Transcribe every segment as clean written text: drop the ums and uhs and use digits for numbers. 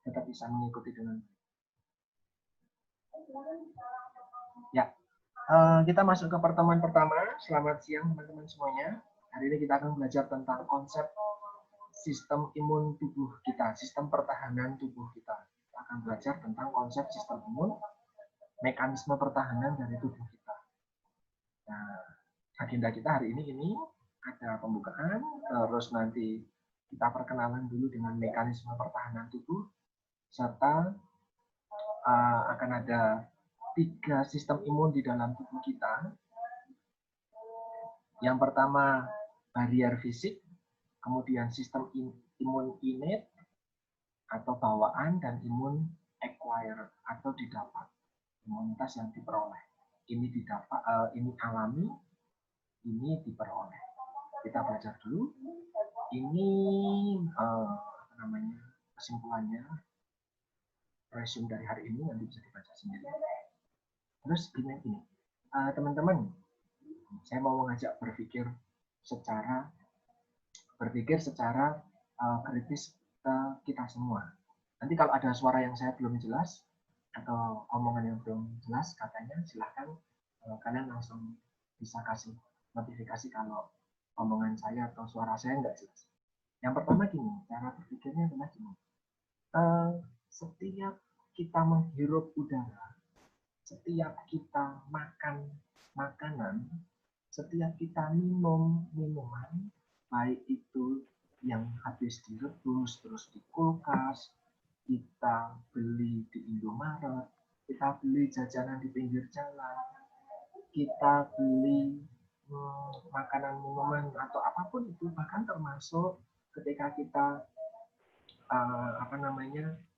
tetap bisa mengikuti dengan ya. Kita masuk ke pertemuan pertama. Selamat siang teman-teman semuanya. Hari ini kita akan belajar tentang konsep sistem imun tubuh kita, sistem pertahanan tubuh kita. Kita akan belajar tentang konsep sistem imun, mekanisme pertahanan dari tubuh kita. Nah, agenda kita hari ini ada pembukaan, terus nanti kita perkenalan dulu dengan mekanisme pertahanan tubuh, serta akan ada 3 sistem imun di dalam tubuh kita. Yang pertama, barrier fisik, kemudian sistem imun innate atau bawaan, dan imun acquired atau didapat, imunitas yang diperoleh. Ini didapat, ini alami, ini diperoleh. Kita belajar dulu. Ini apa namanya, kesimpulannya, resume dari hari ini, nanti bisa dibaca sendiri. Terus gini, teman-teman, saya mau mengajak berpikir secara kritis ke kita semua. Nanti kalau ada suara yang saya belum jelas atau omongan yang belum jelas katanya, silahkan kalian langsung bisa kasih notifikasi kalau omongan saya atau suara saya nggak jelas. Yang pertama gini, cara berpikirnya adalah gini. Setiap kita menghirup udara, setiap kita makan makanan, setiap kita minum minuman, baik itu yang habis direbus terus di kulkas, kita beli di Indomaret, kita beli jajanan di pinggir jalan, kita beli makanan minuman atau apapun itu, bahkan termasuk ketika kita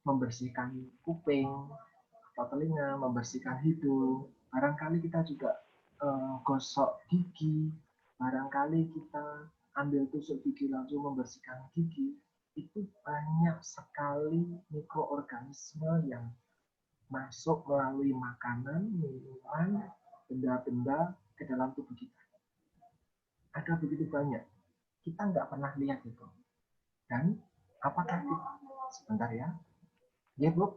membersihkan kuping atau telinga, membersihkan hidung, barangkali kita juga gosok gigi, barangkali kita ambil tusuk gigi langsung membersihkan gigi, itu banyak sekali mikroorganisme yang masuk melalui makanan, minuman, benda-benda ke dalam tubuh kita. Ada begitu banyak, kita nggak pernah lihat itu. Dan apakah kita, sebentar ya, ya Bu,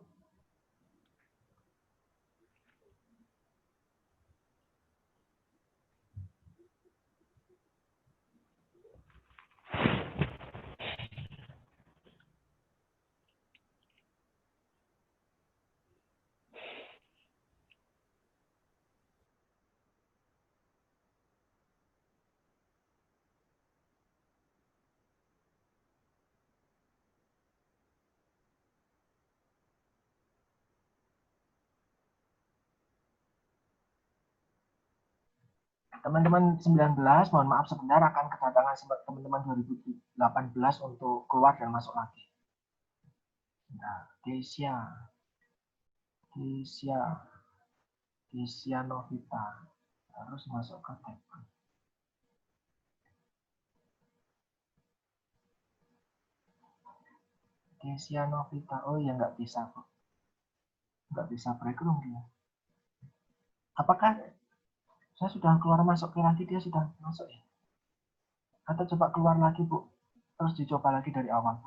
teman-teman 19, mohon maaf sebentar, akan kedatangan teman-teman 2018 untuk keluar dan masuk lagi. Nah, Kesia Novita harus masuk ke tab. Kesia Novita, oh ya nggak bisa kok, nggak bisa breakroom dia. Apakah saya sudah keluar masuk lagi, dia sudah masuk ya? Atau coba keluar lagi Bu, terus dicoba lagi dari awal.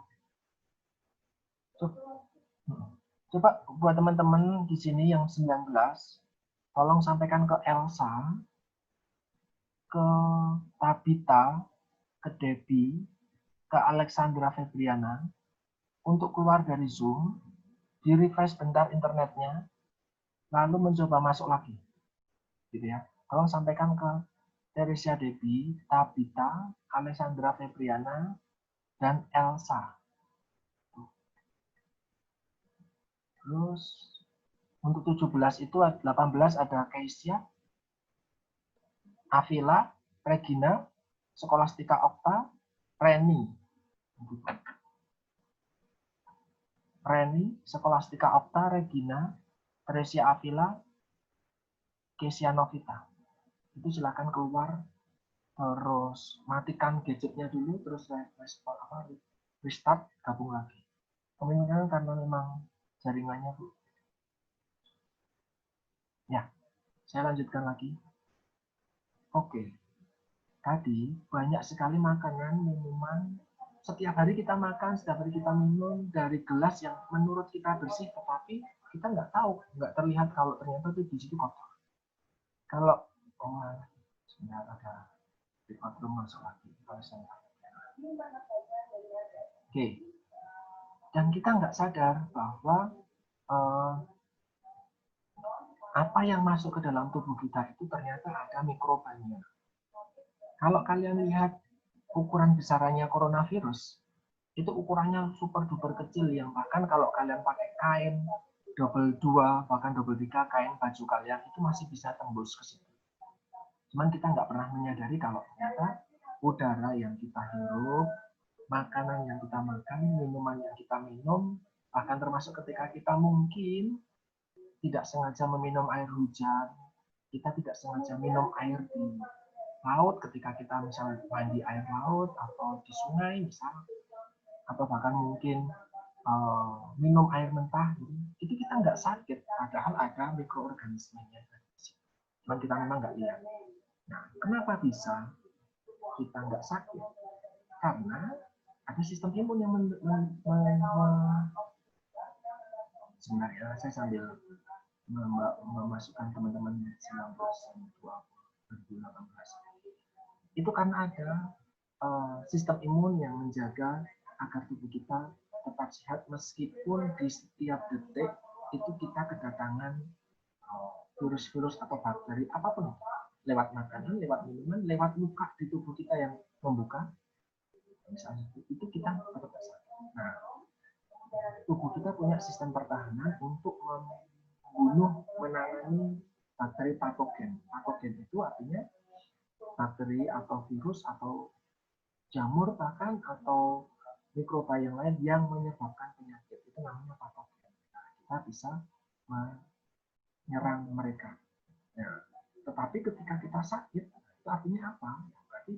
Coba buat teman-teman di sini yang 19, tolong sampaikan ke Elsa, ke Tabita, ke Debbie, ke Alexandra Febriana, untuk keluar dari Zoom, di refresh bentar internetnya, lalu mencoba masuk lagi. Gitu ya. Tolong sampaikan ke Teresia Debbie, Tabita, Alexandra Febriana, dan Elsa. Terus untuk 17 itu 18 ada Keisha, Avila, Regina, Scholastica Okta, Reni, Scholastica Okta, Regina, Teresia Avila, Kesia Novita. Itu silakan keluar, terus matikan gadgetnya dulu, terus restart, gabung lagi. Kemungkinan karena memang jaringannya Bu. Ya, saya lanjutkan lagi. Oke. Tadi banyak sekali makanan, minuman, setiap hari kita makan, setiap hari kita minum dari gelas yang menurut kita bersih, tetapi kita nggak tahu, nggak terlihat kalau ternyata itu di situ kotor. Kalau sebentar ada di bathroom masuk lagi. Oke. Dan kita nggak sadar bahwa apa yang masuk ke dalam tubuh kita itu ternyata ada mikrobanya. Kalau kalian lihat ukuran besarannya coronavirus, itu ukurannya super duper kecil, yang bahkan kalau kalian pakai kain double 2, bahkan double 3 kain baju kalian itu masih bisa tembus ke situ. Cuman kita nggak pernah menyadari kalau ternyata udara yang kita hirup, makanan yang kita makan, minuman yang kita minum, bahkan termasuk ketika kita mungkin tidak sengaja meminum air hujan, kita tidak sengaja minum air di laut ketika kita misalnya mandi air laut atau di sungai misal, atau bahkan mungkin minum air mentah, itu kita nggak sakit, padahal ada mikroorganismenya. Cuman kita memang nggak lihat. Nah, kenapa bisa kita nggak sakit? Karena ada sistem imun yang sebenarnya saya sambil memasukkan teman-teman 19 2018 itu karena ada sistem imun yang menjaga agar tubuh kita tetap sehat meskipun di setiap detik itu kita kedatangan virus-virus atau bakteri apapun, lewat makanan, lewat minuman, lewat luka di tubuh kita yang membuka, misalnya itu kita tetap sakit. Nah, tubuh kita punya sistem pertahanan untuk membunuh, menangani bakteri patogen. Patogen itu artinya bakteri atau virus atau jamur bahkan atau mikroba yang lain yang menyebabkan penyakit, itu namanya patogen. Nah, kita bisa menyerang mereka. Nah, tetapi ketika kita sakit, itu artinya apa? Berarti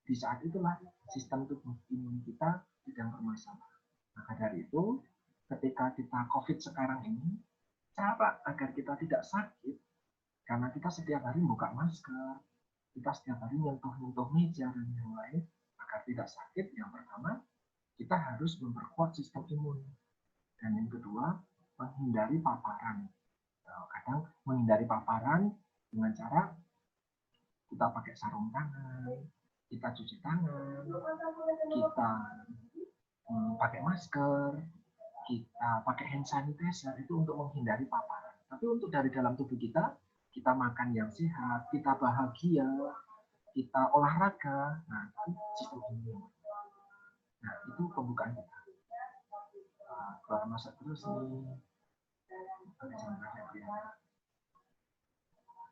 di saat itulah sistem tubuh imun kita sedang bermasalah. Maka dari itu, ketika kita COVID sekarang ini, cara agar kita tidak sakit, karena kita setiap hari buka masker, kita setiap hari nyentuh-nyentuh meja dan yang lain, agar tidak sakit, yang pertama, kita harus memperkuat sistem imun. Dan yang kedua, menghindari paparan. Kadang menghindari paparan dengan cara kita pakai sarung tangan, kita cuci tangan, kita pakai masker, kita pakai hand sanitizer, itu untuk menghindari paparan. Tapi untuk dari dalam tubuh kita, kita makan yang sehat, kita bahagia, kita olahraga, nah itu sistem imun. Nah itu pembukaan kita. Keluar masuk terus nih.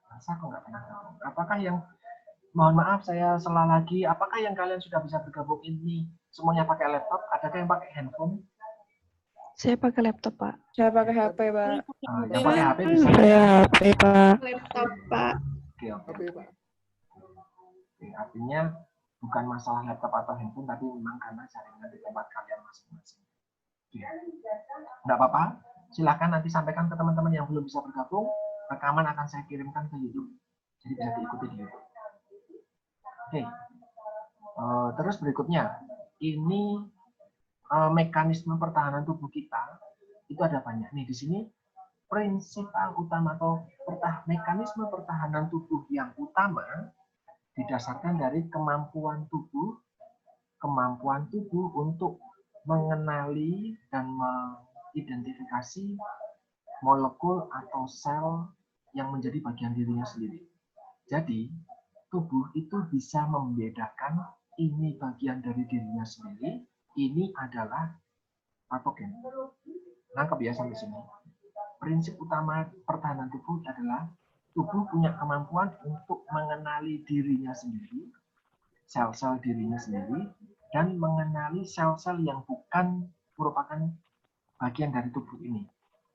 Masa kok nggak pernah gabung? Apakah yang, mohon maaf saya salah lagi, apakah yang kalian sudah bisa bergabung ini semuanya pakai laptop? Adakah yang pakai handphone? Saya pakai laptop, Pak. Saya pakai HP, Pak. Yang pakai HP bisa. Saya HP, Pak. Laptop, Pak. Oke. HP, Pak. Oke, artinya bukan masalah laptop atau handphone, tapi memang karena jaringan di tempat kalian masing-masing. Nggak apa-apa, silakan nanti sampaikan ke teman-teman yang belum bisa bergabung, rekaman akan saya kirimkan ke YouTube, jadi bisa diikuti di YouTube. Oke, terus berikutnya, ini mekanisme pertahanan tubuh kita itu ada banyak nih di sini. Prinsip utama atau mekanisme pertahanan tubuh yang utama didasarkan dari kemampuan tubuh untuk mengenali dan mengidentifikasi molekul atau sel yang menjadi bagian dirinya sendiri. Jadi, tubuh itu bisa membedakan ini bagian dari dirinya sendiri, ini adalah patogen. Nangkep ya sampai sini. Prinsip utama pertahanan tubuh adalah tubuh punya kemampuan untuk mengenali dirinya sendiri, sel-sel dirinya sendiri, dan mengenali sel-sel yang bukan merupakan bagian dari tubuh ini.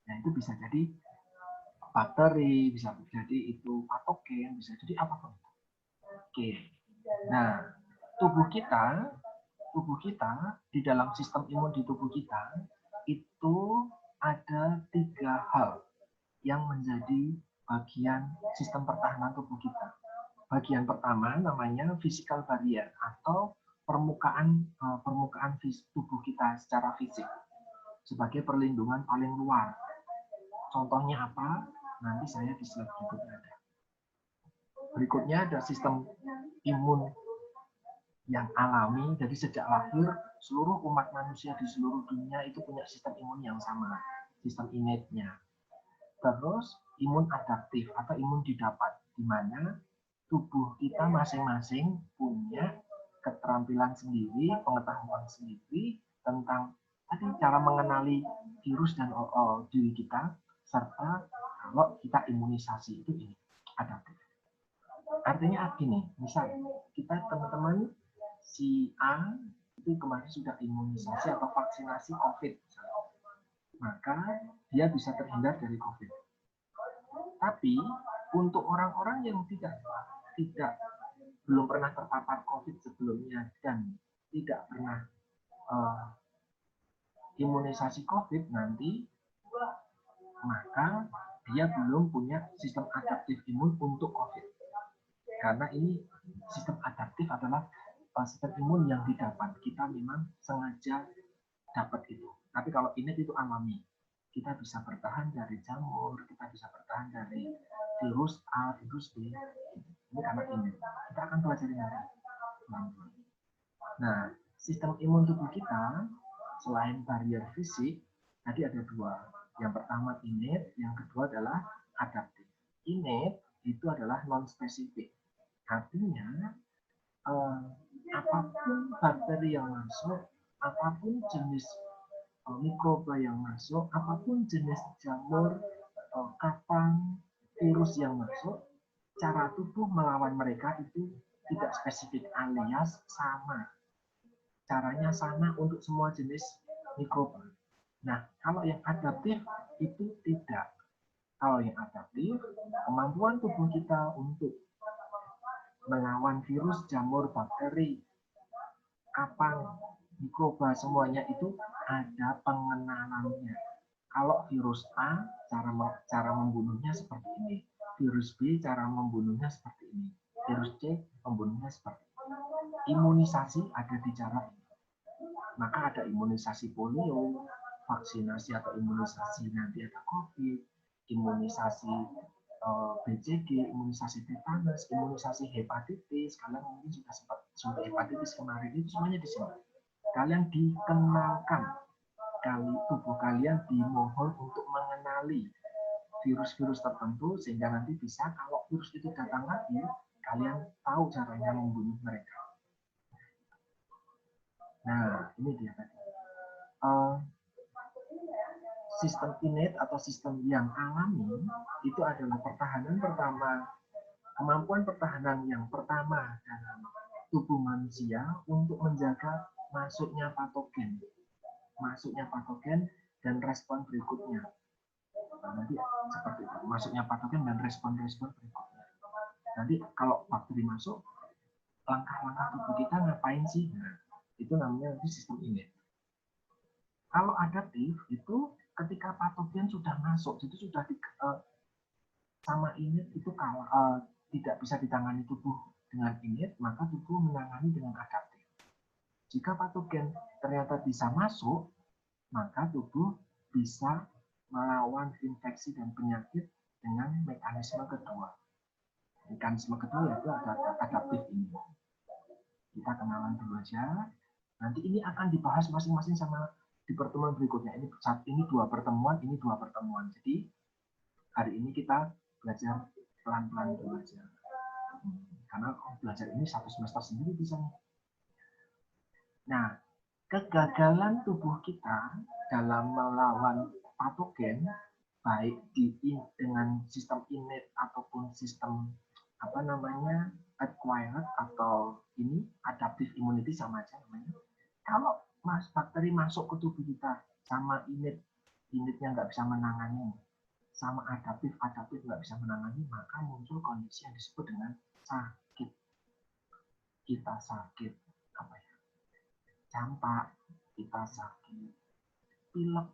Nah, itu bisa jadi bakteri, bisa jadi itu patogen, bisa jadi apapun. Oke. Nah, tubuh kita di dalam sistem imun di tubuh kita itu ada 3 hal yang menjadi bagian sistem pertahanan tubuh kita. Bagian pertama namanya physical barrier atau permukaan tubuh kita secara fisik sebagai perlindungan paling luar. Contohnya apa? Nanti saya di slide berikutnya ada. Berikutnya ada sistem imun yang alami. Jadi sejak lahir seluruh umat manusia di seluruh dunia itu punya sistem imun yang sama, sistem innate-nya. Terus imun adaptif atau imun didapat, di mana tubuh kita masing-masing punya keterampilan sendiri, pengetahuan sendiri tentang tadi cara mengenali virus dan diri kita, serta kalau kita imunisasi itu ini adaptif. Artinya gini, misal kita teman-teman si A itu kemarin sudah imunisasi atau vaksinasi COVID, maka dia bisa terhindar dari COVID. Tapi untuk orang-orang yang belum pernah terpapar COVID sebelumnya dan tidak pernah imunisasi COVID nanti, maka dia belum punya sistem adaptif imun untuk COVID. Karena ini sistem adaptif adalah sistem imun yang didapat. Kita memang sengaja dapat itu. Tapi kalau ini itu alami. Kita bisa bertahan dari jamur, kita bisa bertahan dari virus A, virus B. Ini karena ini. Kita akan pelajari nanti. Nah, sistem imun tubuh kita, selain barrier fisik, tadi ada dua. Yang pertama innate, yang kedua adalah adaptif. Innate itu adalah non-spesifik. Artinya, apapun bakteri yang masuk, apapun jenis mikroba yang masuk, apapun jenis jamur, kapang, virus yang masuk, cara tubuh melawan mereka itu tidak spesifik, alias sama. Caranya sama untuk semua jenis mikroba. Nah, kalau yang adaptif itu tidak. Kalau yang adaptif, kemampuan tubuh kita untuk melawan virus, jamur, bakteri, kapang, mikroba, semuanya itu ada pengenalannya. Kalau virus A, cara membunuhnya seperti ini. Virus B, cara membunuhnya seperti ini. Virus C, membunuhnya seperti ini. Imunisasi ada di cara ini. Maka ada imunisasi polio, vaksinasi atau imunisasi nanti ada COVID, imunisasi BCG, imunisasi tetanus, imunisasi hepatitis. Kalian mungkin sudah sempat suntik hepatitis kemarin, itu semuanya di sini. Kalian dikenalkan, tubuh kalian dimohon untuk mengenali virus-virus tertentu sehingga nanti bisa kalau virus itu datang lagi, kalian tahu caranya membunuh mereka. Nah, ini dia tadi. Sistem innate atau sistem yang alami itu adalah pertahanan pertama, kemampuan pertahanan yang pertama dalam tubuh manusia untuk menjaga masuknya patogen dan respon berikutnya. Nah, nanti seperti itu, masuknya patogen dan respon-respon berikutnya. Nanti kalau bakteri masuk, langkah-langkah tubuh kita ngapain sih? Nah, itu namanya nanti sistem innate. Kalau adaptif itu ketika patogen sudah masuk, itu sudah sama innate itu kalau tidak bisa ditangani tubuh dengan innate, maka tubuh menangani dengan adaptif. Jika patogen ternyata bisa masuk, maka tubuh bisa melawan infeksi dan penyakit dengan mekanisme kedua. Mekanisme kedua yaitu adaptif ini. Kita kenalan dulu aja. Nanti ini akan dibahas masing-masing sama di pertemuan berikutnya. Ini dua pertemuan, ini dua pertemuan. Jadi hari ini kita belajar pelan-pelan dulu aja. Karena belajar ini satu semester sendiri bisa. Nah, kegagalan tubuh kita dalam melawan patogen, baik dengan sistem innate ataupun sistem acquired atau ini adaptive immunity sama aja namanya. Kalau bakteri masuk ke tubuh kita sama innate-nya nggak bisa menangani, sama adaptif nggak bisa menangani, maka muncul kondisi yang disebut dengan sakit. Kita sakit apa ya? Campak, kita sakit pilek,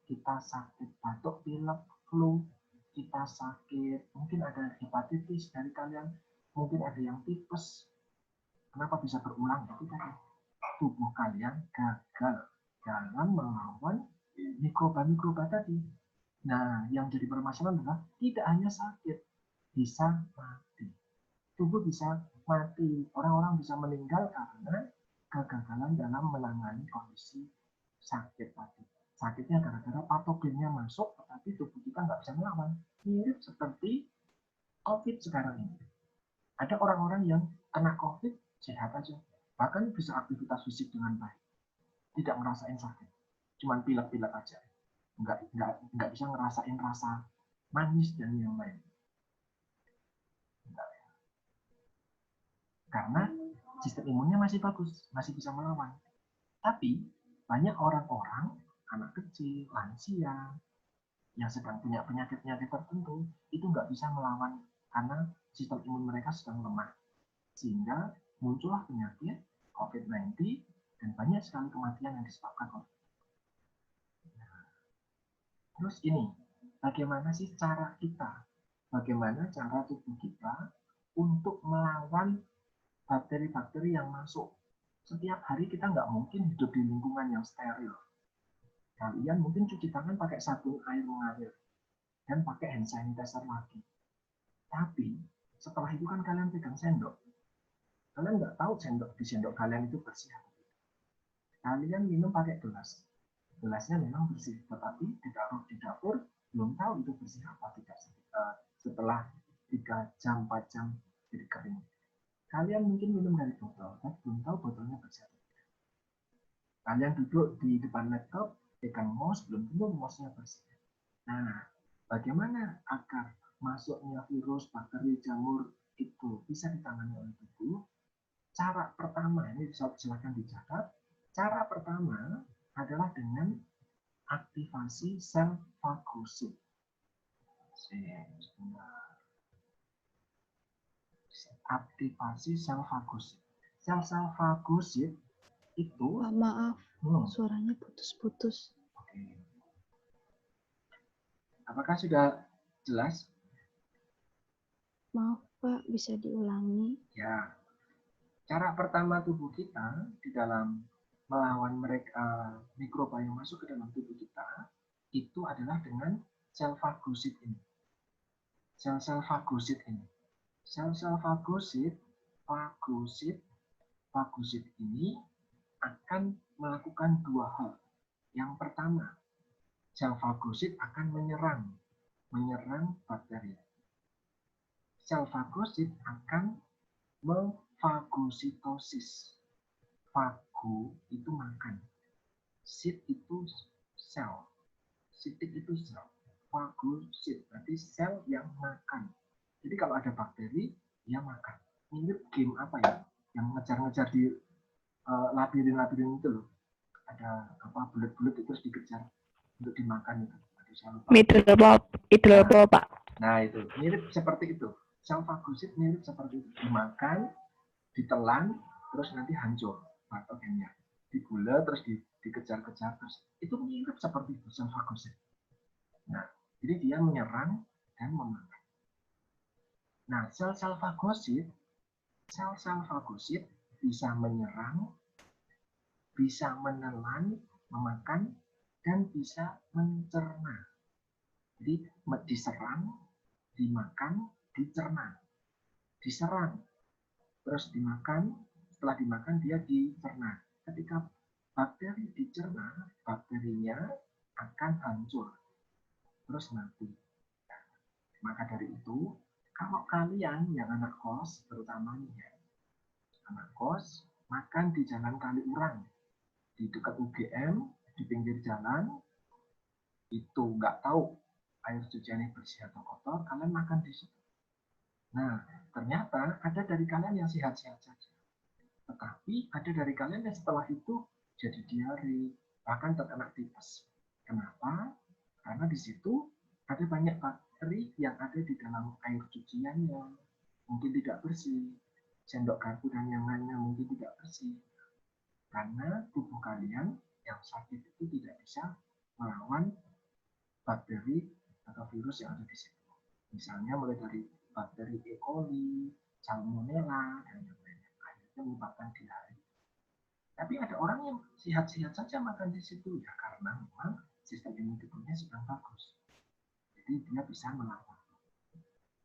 kita sakit batuk pilek, flu, kita sakit, mungkin ada hepatitis dari kalian, mungkin ada yang tipes, Kenapa bisa berulang? Itu tadi tubuh kalian gagal dalam melawan mikroba-mikroba tadi. Nah, yang jadi permasalahan adalah tidak hanya sakit, bisa mati. Tubuh bisa mati. Orang-orang bisa meninggal karena kegagalan dalam menangani kondisi sakit tadi. Sakitnya gara-gara patogennya masuk, tetapi tubuh kita nggak bisa melawan. Mirip seperti COVID sekarang ini. Ada orang-orang yang kena COVID sehat aja, bahkan bisa aktivitas fisik dengan baik, tidak ngerasain sakit, cuman pilek-pilek aja, nggak bisa ngerasain rasa manis dan yang lain. Karena sistem imunnya masih bagus, masih bisa melawan. Tapi banyak orang-orang, anak kecil, lansia, yang sedang punya penyakit-penyakit tertentu, itu nggak bisa melawan karena sistem imun mereka sedang lemah. Sehingga muncullah penyakit COVID-19 dan banyak sekali kematian yang disebabkan COVID. Terus ini, bagaimana sih cara kita? Bagaimana cara tubuh kita untuk melawan bakteri-bakteri yang masuk? Setiap hari kita nggak mungkin hidup di lingkungan yang steril. Kalian mungkin cuci tangan pakai sabun air mengalir dan pakai hand sanitizer lagi. Tapi setelah itu kan kalian pegang sendok. Kalian nggak tahu di sendok kalian itu bersih. Kalian minum pakai gelas. Gelasnya memang bersih, tetapi ditaruh di dapur belum tahu itu bersih apa tidak. Setelah 3 jam, 4 jam jadi kering. Kalian mungkin minum dari botol, tapi belum tahu botolnya bersih. Kalian duduk di depan laptop, pegang mouse, belum tentu mouse-nya bersih. Nah, bagaimana agar masuknya virus, bakteri, jamur itu bisa ditangani oleh tubuh? Cara pertama, ini silakan dicatat. Cara pertama adalah dengan aktivasi sel fagosit. Aktivasi sel fagosit. Sel-sel fagosit itu... Pak, maaf. Suaranya putus-putus. Oke. Apakah sudah jelas? Maaf, Pak. Bisa diulangi? Ya. Cara pertama tubuh kita di dalam melawan mereka mikroba yang masuk ke dalam tubuh kita itu adalah dengan sel fagosit ini. Sel-sel fagosit ini. Sel-sel fagosit ini akan melakukan 2 hal. Yang pertama, sel fagosit akan menyerang bakteri. Sel fagosit akan memfagositosis. Fago itu makan. Sit itu sel. Sitik itu sel. Fagosit berarti sel yang makan. Jadi kalau ada bakteri, dia makan. Mirip game apa ya? Yang ngejar-ngejar di labirin-labirin itu loh. Ada apa bulat-bulat itu terus dikejar untuk dimakan itu. Middle Pak. Nah itu mirip seperti itu. Sel fagosit mirip seperti itu. Dimakan, ditelan, terus nanti hancur patogennya. Digula terus dikejar-kejar terus. Itu mirip seperti itu sel fagosit. Nah, jadi dia menyerang dan memakan. Nah, sel-sel fagosit bisa menyerang, bisa menelan, memakan, dan bisa mencerna. Jadi diserang, dimakan, dicerna. Diserang, terus dimakan, setelah dimakan dia dicerna. Ketika bakteri dicerna, bakterinya akan hancur, terus mati. Maka dari itu, kalau kalian yang anak kos, terutama nih ya, anak kos, makan di jalan Kaliurang, di dekat UGM, di pinggir jalan, itu nggak tahu air cuciannya bersih atau kotor, kalian makan di situ. Nah, ternyata ada dari kalian yang sehat-sehat saja. Tetapi ada dari kalian yang setelah itu jadi diare, bahkan terkena tipes. Kenapa? Karena di situ ada banyak bakteri yang ada di dalam air cuciannya, mungkin tidak bersih, sendok garpu dan yang lainnya mungkin tidak bersih. Karena tubuh kalian yang sakit itu tidak bisa melawan bakteri atau virus yang ada di situ. Misalnya mulai dari bakteri E. coli, Salmonella, dan yang lainnya. yang menyebabkan diare. Tapi ada orang yang sehat-sehat saja makan di situ ya karena memang sistem imun tubuhnya sedang bagus. Jadi dia bisa melawan.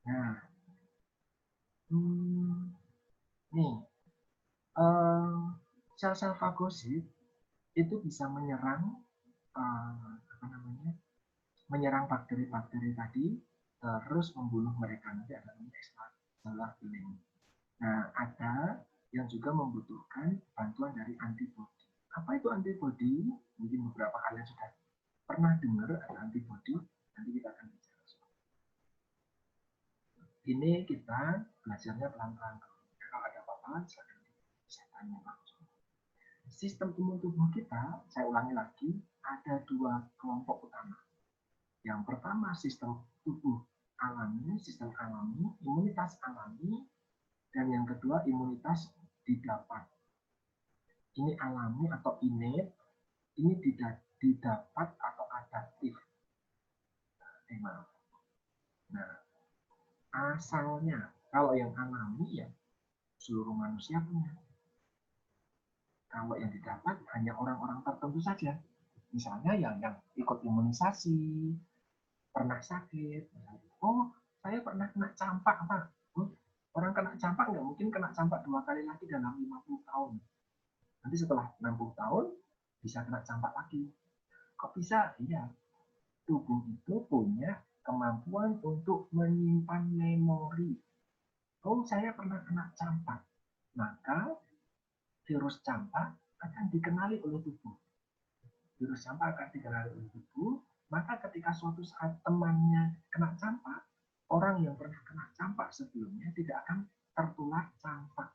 Nah, nih sel-sel fagosit itu bisa menyerang menyerang bakteri-bakteri tadi, terus membunuh mereka. Nanti ada extracellular killing. Nah, ada yang juga membutuhkan bantuan dari antibodi. Apa itu antibodi? Mungkin beberapa kalian sudah pernah dengar ada antibodi. Nanti kita akan bicara soal ini. Kita belajarnya pelan-pelan. Kalau ada apa-apa, saya tanya langsung. Sistem imun tubuh kita, saya ulangi lagi, ada dua kelompok utama. Yang pertama sistem tubuh alami, sistem alami, imunitas alami, dan yang kedua imunitas didapat. Ini alami atau innate, ini didapat atau adaptif. Nah, asalnya kalau yang alami ya seluruh manusia punya. Kalau yang didapat hanya orang-orang tertentu saja. Misalnya yang ikut imunisasi, pernah sakit. Oh, saya pernah kena campak, Pak. Oh, orang kena campak nggak mungkin kena campak 2 kali lagi dalam 50 tahun. Nanti setelah 60 tahun, bisa kena campak lagi. Kok bisa? Iya. Tubuh itu punya kemampuan untuk menyimpan memori. Oh, saya pernah kena campak. Maka virus campak akan dikenali oleh tubuh. Virus campak akan dikenali oleh tubuh, maka ketika suatu saat temannya kena campak, orang yang pernah kena campak sebelumnya tidak akan tertular campak.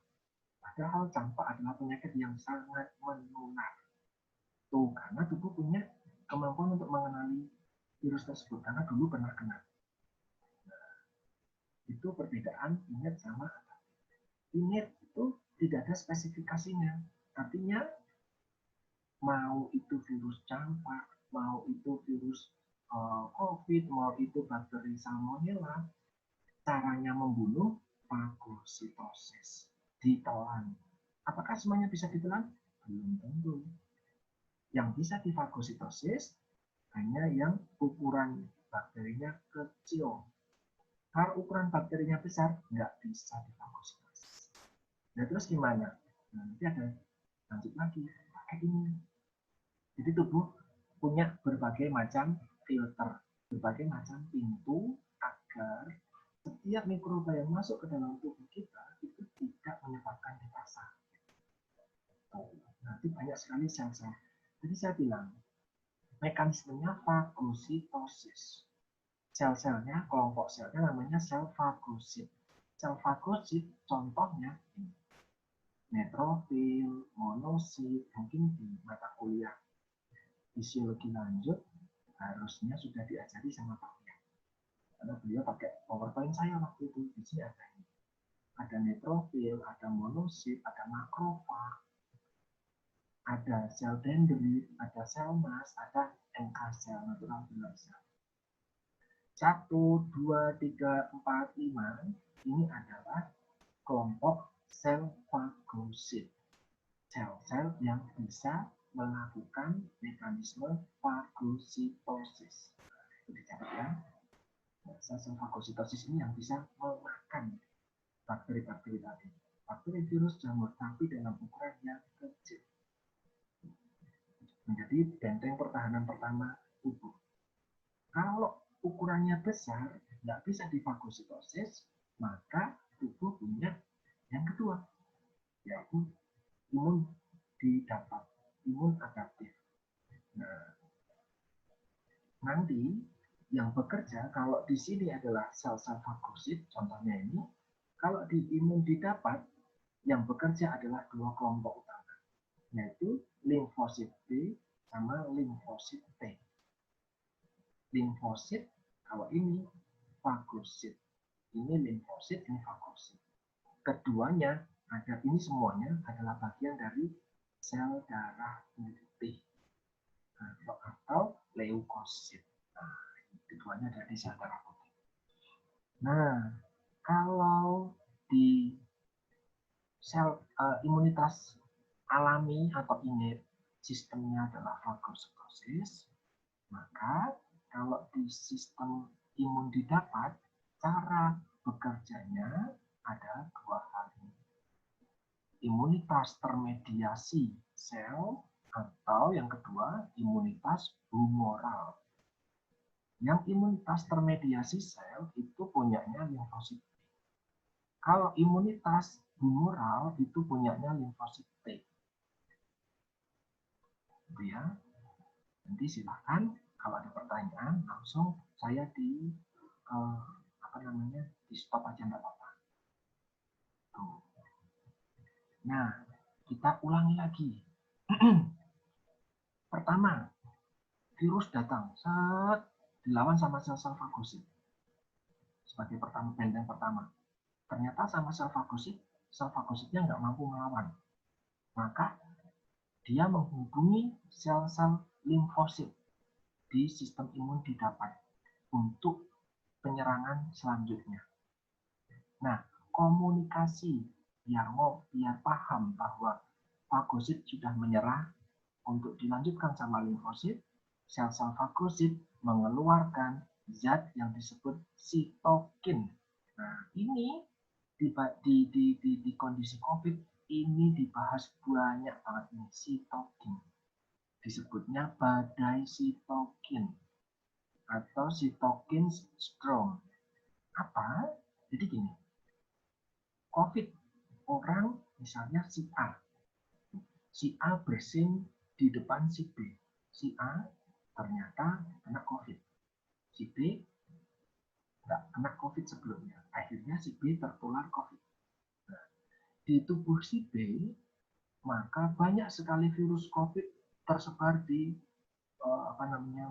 Padahal campak adalah penyakit yang sangat menular. Tuh, karena tubuh punya kemampuan untuk mengenali virus tersebut, karena dulu pernah kena. Nah, itu perbedaan innate sama adaptif. Innate itu tidak ada spesifikasinya. Artinya, mau itu virus campak, mau itu virus COVID, mau itu bakteri salmonella, caranya membunuh fagositosis, ditelan. Apakah semuanya bisa ditelan? Belum tentu. Yang bisa difagositosis hanya yang ukuran bakterinya kecil. Kalau ukuran bakterinya besar, nggak bisa difagositosis. Nah, terus gimana? Nah, nanti ada lanjut lagi, pakai ini. Jadi tubuh punya berbagai macam filter, berbagai macam pintu agar setiap mikroba yang masuk ke dalam tubuh kita itu tidak menyebabkan kita sakit. Nanti banyak sekali sel-sel. Jadi saya bilang, mekanismenya fagositosis. Sel-selnya, kelompok selnya namanya sel fagosit. Sel fagosit contohnya neutrofil, monosit, mungkin di mata kuliah fisiologi lanjut harusnya sudah diajari sama Pak Ria. Karena beliau pakai PowerPoint saya waktu itu. Di sini ada ini. Ada neutrofil, ada monosit, ada makrofag, ada sel dendrit, ada sel mas, ada NK sel, natural killer cell. 1, 2, 3, 4, 5 ini adalah kelompok sel fagosit. Sel-sel yang bisa melakukan mekanisme fagositosis. Itu dicatat ya. Sel-sel fagositosis ini yang bisa memakan bakteri-bakteri tadi. Bakteri, virus, jamur, tapi dalam ukuran yang kecil. Menjadi benteng pertahanan pertama tubuh. Kalau ukurannya besar, nggak bisa difagositosis, maka tubuh punya yang kedua, yaitu imun didapat, imun adaptif. Nah, nanti yang bekerja kalau di sini adalah sel-sel fagosit, contohnya ini, kalau di imun didapat, yang bekerja adalah dua kelompok utama, yaitu limfosit B sama limfosit T. Limfosit, kalau ini fagosit, ini limfosit, ini fagosit. Keduanya ada, ini semuanya adalah bagian dari sel darah putih atau leukosit. Nah, keduanya ada di sel darah putih. Nah, kalau di imunitas alami atau innate, sistemnya adalah fagositosis, maka kalau di sistem imun didapat, cara bekerjanya ada dua hal ini. Imunitas termediasi sel atau yang kedua imunitas humoral. Yang imunitas termediasi sel itu punyanya limfosit B. Kalau imunitas humoral itu punyanya limfosit T. Gitu ya. Nanti silahkan kalau ada pertanyaan langsung saya di di stop aja enggak apa-apa. Tuh. Nah, kita ulangi lagi. Pertama, virus datang, dilawan sama sel-sel fagosit. Sebagai benteng pertama. Ternyata sama sel fagositnya nggak mampu melawan. Maka dia menghubungi sel-sel limfosit di sistem imun didapat untuk penyerangan selanjutnya. Nah, komunikasi biar paham bahwa fagosit sudah menyerah untuk dilanjutkan sama limfosit, sel-sel fagosit mengeluarkan zat yang disebut sitokin. Nah, ini di kondisi COVID ini dibahas banyak banget ini sitokin. Disebutnya badai sitokin atau sitokin storm. Apa? Jadi gini, COVID orang misalnya si A. Si A bersin di depan si B. Si A ternyata kena COVID. Si B nggak kena COVID sebelumnya. Akhirnya si B tertular COVID. Nah, di tubuh si B, maka banyak sekali virus COVID tersebar di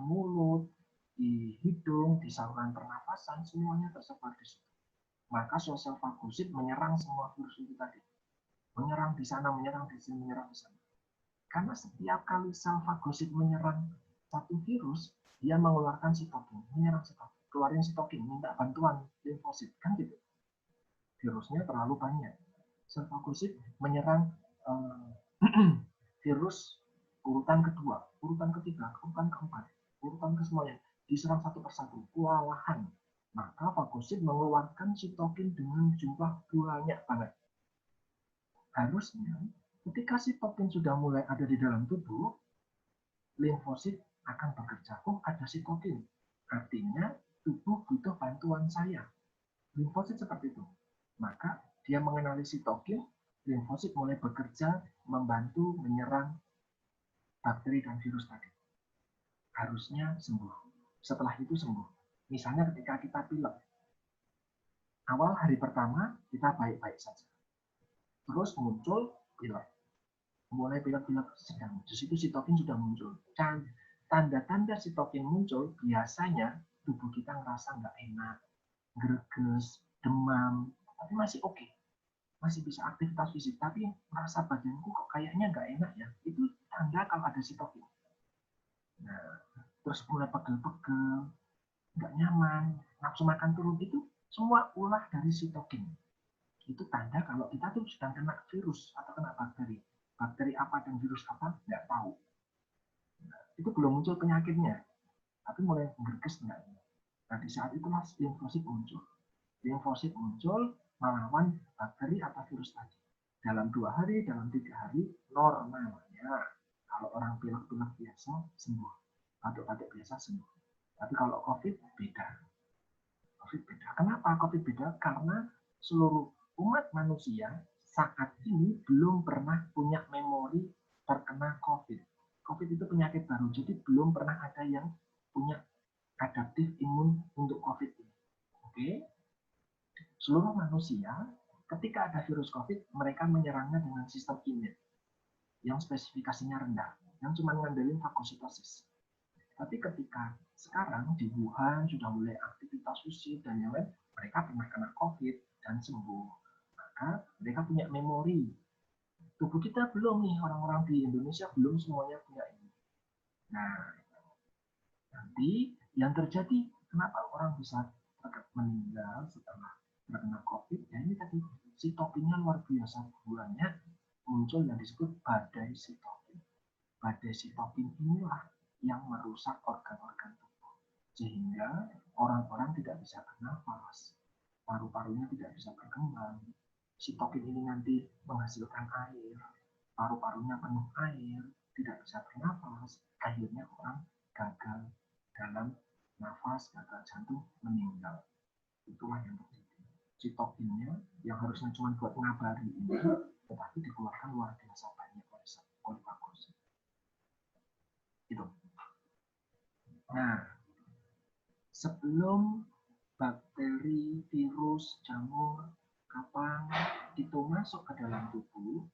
mulut, di hidung, di saluran pernafasan, semuanya tersebar di situ. Maka sel-sel fagosit menyerang semua virus itu tadi. Menyerang di sana, menyerang di sini, menyerang di sana. Karena setiap kali sel fagosit menyerang satu virus, dia mengeluarkan sitokin, menyerang sitokin, keluarin sitokin, minta bantuan limfosit, kan gitu. Virusnya terlalu banyak. Sel fagosit menyerang virus urutan kedua, urutan ketiga, urutan keempat, urutan ke semuanya, diserang satu persatu, kewalahan. Maka fagosit mengeluarkan sitokin dengan jumlah banyak banget. Harusnya ketika sitokin sudah mulai ada di dalam tubuh, limfosit akan bekerja. Oh, ada sitokin. Artinya tubuh butuh bantuan saya. Limfosit seperti itu. Maka dia mengenali sitokin, limfosit mulai bekerja membantu menyerang bakteri dan virus tadi. Harusnya sembuh. Setelah itu sembuh. Misalnya ketika kita pilek. Awal hari pertama kita baik-baik saja. Terus muncul pilek. Mulai pilek-pilek sedang. Di situ sitokin sudah muncul. Tanda-tanda sitokin muncul biasanya tubuh kita ngerasa nggak enak, greges, demam, tapi masih oke. Masih bisa aktivitas fisik, tapi merasa badanku kok kayaknya nggak enak ya. Itu tanda kalau ada sitokin. Nah, terus mulai pegel-pegel, nggak nyaman, nafsu makan turun, itu semua ulah dari sitokin. Itu tanda kalau kita tuh sedang kena virus atau kena bakteri. Bakteri apa dan virus apa, nggak tahu. Nah, itu belum muncul penyakitnya, tapi mulai ngerges nggak. Nah, di saat itulah limfosit muncul. Limfosit muncul melawan bakteri atau virus tadi. Dalam 2 hari, dalam 3 hari, normalnya. Kalau orang pilek-pilek biasa, sembuh. Batuk-batuk biasa, sembuh. Tapi kalau COVID, beda. COVID beda. Kenapa COVID beda? Karena seluruh umat manusia saat ini belum pernah punya memori terkena COVID. COVID itu penyakit baru, jadi belum pernah ada yang punya adaptif imun untuk COVID ini. Oke? Seluruh manusia, ketika ada virus COVID, mereka menyerangnya dengan sistem innate yang spesifikasinya rendah, yang cuma ngandelin fagositosis. Tapi ketika sekarang di Wuhan sudah mulai aktivitas fisik dan yang lain, mereka pernah kena COVID dan sembuh. Maka mereka punya memori. Tubuh kita belum nih, orang-orang di Indonesia belum semuanya punya ini. Nah, nanti yang terjadi, kenapa orang bisa meninggal setelah terkena COVID, ya ini tadi sitokinnya luar biasa banyak, muncul yang disebut badai sitokin. Badai sitokin inilah yang merusak organ-organ tubuh, sehingga orang-orang tidak bisa bernafas, paru-parunya tidak bisa berkembang. Sitokin ini nanti menghasilkan air, paru-parunya penuh air, tidak bisa bernafas, akhirnya orang gagal dalam nafas, gagal jantung, meninggal. Itulah yang terjadi. Sitokinnya yang harusnya cuma buat ngabari ini, tetapi dikeluarkan luar biasa banyak oleh bagus. Itu. Nah, sebelum bakteri, virus, jamur, kapang itu masuk ke dalam tubuh,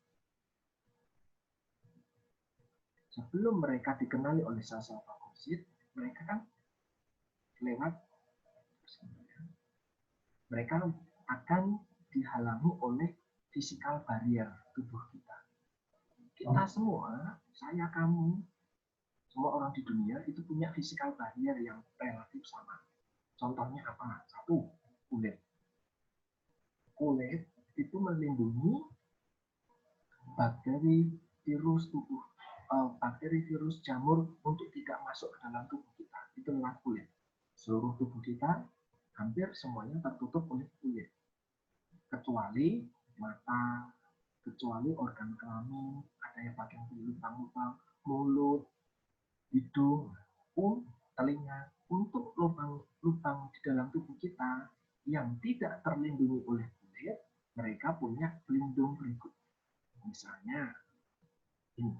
sebelum mereka dikenali oleh sel-sel fagosit, mereka kan lewat, mereka akan dihalangi oleh physical barrier tubuh kita. Kita semua, saya, kamu, semua orang di dunia itu punya physical barrier yang relatif sama. Contohnya apa? Satu, kulit. Kulit itu melindungi bakteri, virus tubuh, bakteri, virus, jamur untuk tidak masuk ke dalam tubuh kita. Itu lewat kulit. Seluruh tubuh kita hampir semuanya tertutup oleh kulit, kecuali mata, kecuali organ kelamin, ada yang bagian lubang-lubang, mulut, hidung, telinga. Untuk lubang-lubang di dalam tubuh kita yang tidak terlindungi oleh kulit, mereka punya pelindung berikut. Misalnya, ini,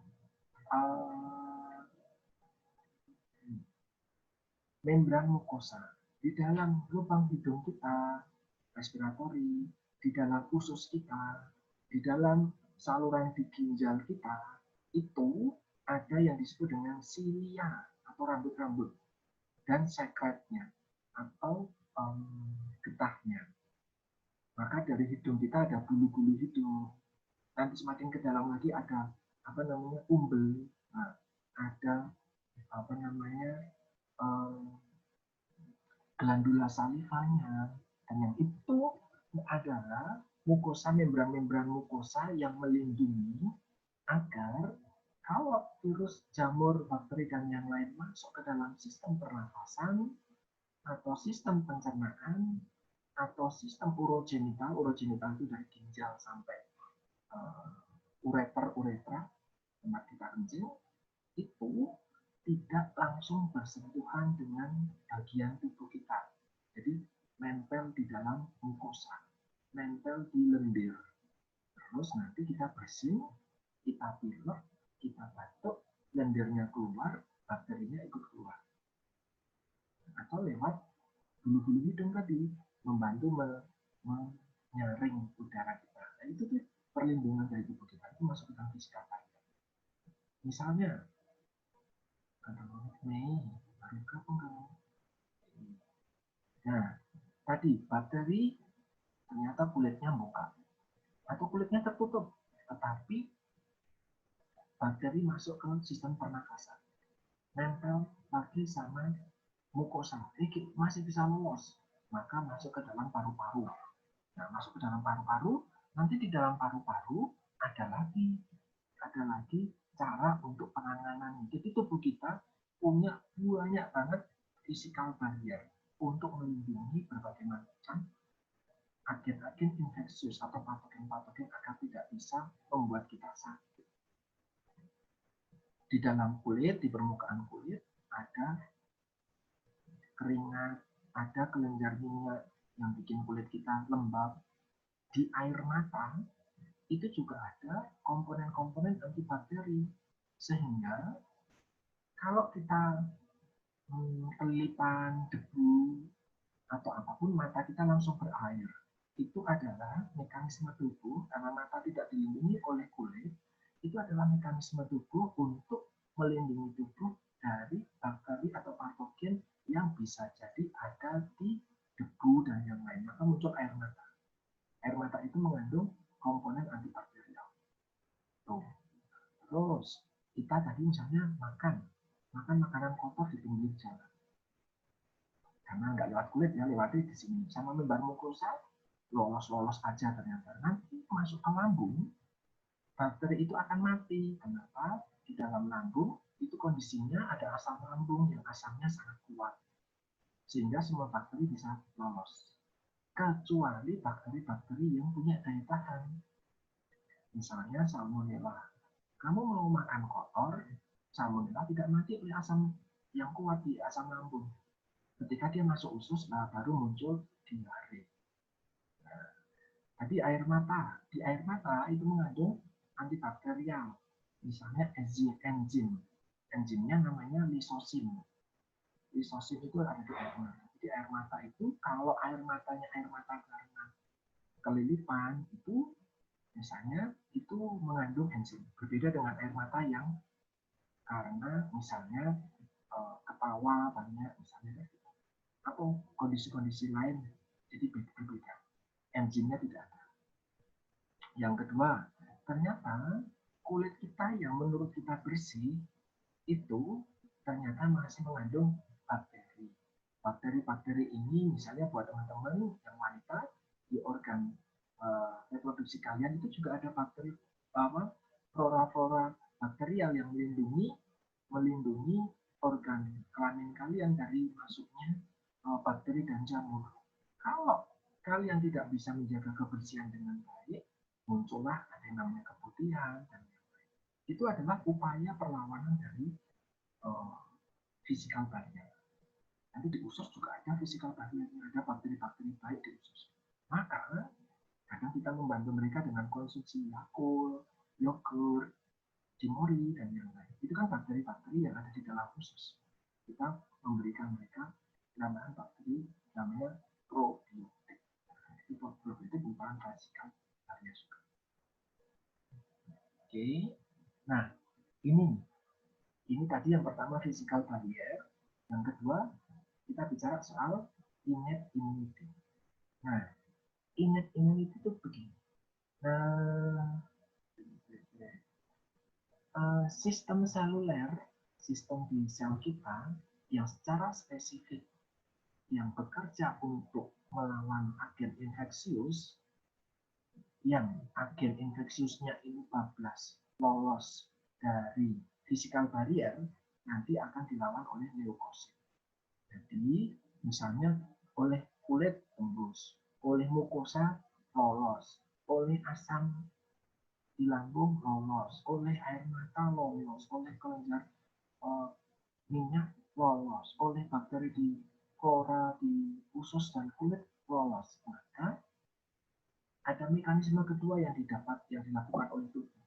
membran mukosa. Di dalam lubang hidung kita, respiratori, di dalam usus kita, di dalam saluran di ginjal kita, itu ada yang disebut dengan silia atau rambut-rambut dan sekretnya atau getahnya. Maka dari hidung kita ada bulu-bulu hidung. Nanti semakin ke dalam lagi ada apa namanya umbel, nah, ada apa namanya glandula salivanya, dan yang itu adalah mukosa, membran-membran mukosa yang melindungi agar kalau virus, jamur, bakteri, dan yang lain masuk ke dalam sistem pernafasan atau sistem pencernaan atau sistem urogenital itu dari ginjal sampai ureter, tempat kita kencing, itu tidak langsung bersentuhan dengan bagian tubuh kita. Jadi nempel di dalam mukosa, nempel di lendir. Terus nanti kita bersin, kita pilek, kita batuk, lendirnya keluar, bakterinya ikut keluar. Atau lewat bulu-bulu hidung tadi, membantu menyaring udara kita. Nah, itu tuh perlindungan dari tubuh kita, itu masuk ke dalam physical barrier. Misalnya, Mei, baru kapan kamu? Nah, tadi bakteri ternyata kulitnya buka atau kulitnya tertutup, tetapi bakteri masuk ke sistem pernafasan, nempel lagi sama mukosa, masih bisa lolos, maka masuk ke dalam paru-paru. Nah, masuk ke dalam paru-paru, nanti di dalam paru-paru ada lagi cara untuk penanganan. Jadi tubuh kita punya banyak banget physical barrier untuk melindungi berbagai macam agen-agen infeksius atau patogen-patogen agar tidak bisa membuat kita sakit. Di dalam kulit, di permukaan kulit, ada keringat, ada kelenjar minyak yang bikin kulit kita lembab. Di air mata, itu juga ada komponen-komponen antibakteri, sehingga kalau kita kelipan debu atau apapun, mata kita langsung berair. Itu adalah mekanisme tubuh, karena mata tidak dilindungi oleh kulit, itu adalah mekanisme tubuh untuk melindungi tubuh dari bakteri atau patogen yang bisa jadi ada di debu dan yang lain. Maka muncul air mata. Air mata itu mengandung komponen antibakterial. Tuh. Terus kita tadi misalnya makan makanan kotor di pinggir jalan, karena nggak lewat kulit ya, lewatnya di sini sama membran mukosa, lolos-lolos aja ternyata. Nanti masuk ke lambung, bakteri itu akan mati. Kenapa? Di dalam lambung itu kondisinya ada asam lambung yang asamnya sangat kuat, sehingga semua bakteri bisa lolos. Kecuali bakteri-bakteri yang punya daya tahan. Misalnya salmonella. Kamu mau makan kotor, salmonella tidak mati oleh asam yang kuat di asam lambung. Ketika dia masuk usus, baru muncul diare. Tadi air mata. Di air mata itu mengandung antibakterial. Misalnya enzim. Enzimnya namanya lisosin. Lisosin itu ada di air mata. Di air mata itu, kalau air matanya air mata karena kelilipan, itu misalnya itu mengandung enzim. Berbeda dengan air mata yang karena misalnya ketawa banyak, misalnya atau kondisi-kondisi lain, jadi berbeda. Enzimnya tidak ada. Yang kedua, ternyata kulit kita yang menurut kita bersih itu ternyata masih mengandung bakteri. Bakteri-bakteri ini misalnya buat teman-teman yang wanita di organ reproduksi kalian itu juga ada bakteri flora-flora bakterial yang melindungi organ kelamin kalian dari masuknya bakteri dan jamur. Kalau kalian tidak bisa menjaga kebersihan dengan baik, muncullah ada yang namanya keputihan dan lain-lain. Itu adalah upaya perlawanan dari physical barrier. Nanti di usus juga ada physical barrier, ada bakteri-bakteri baik di usus. Maka kadang kita membantu mereka dengan konsumsi Yakult, yogurt, cimori dan yang lain. Itu kan bakteri-bakteri yang ada di dalam usus. Kita memberikan mereka tambahan bakteri namanya probiotik. Itu probiotik merupakan physical barrier juga. Oke. Nah, ini tadi yang pertama physical barrier. Yang kedua, kita bicara soal innate immunity. Nah, innate immunity itu begini. Sistem seluler, sistem di sel kita yang secara spesifik yang bekerja untuk melawan agen infeksius, yang agen infeksiusnya ini bablas lolos dari physical barrier, nanti akan dilawan oleh leukosit. Jadi, misalnya oleh kulit tembus, oleh mukosa lolos, oleh asam di lambung lolos, oleh air mata lolos, oleh kelenjar minyak lolos, oleh bakteri di flora di usus dan kulit lolos. Maka ada mekanisme kedua yang dilakukan oleh tubuh.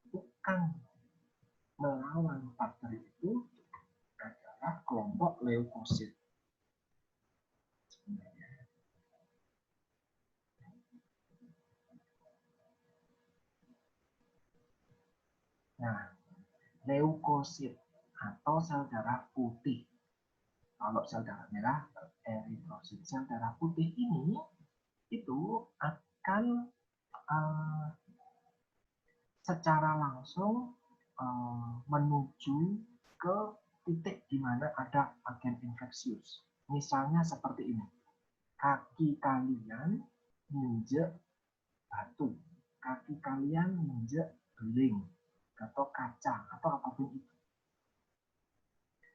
Bukan melawan bakteri itu adalah kelompok leukosit. Nah, leukosit atau sel darah putih. Kalau sel darah merah, eritrosit. Sel darah putih ini itu akan secara langsung menuju ke titik di mana ada agen infeksius. Misalnya seperti ini. Kaki kalian menginjak batu. Kaki kalian menginjak beling atau kaca atau apapun itu.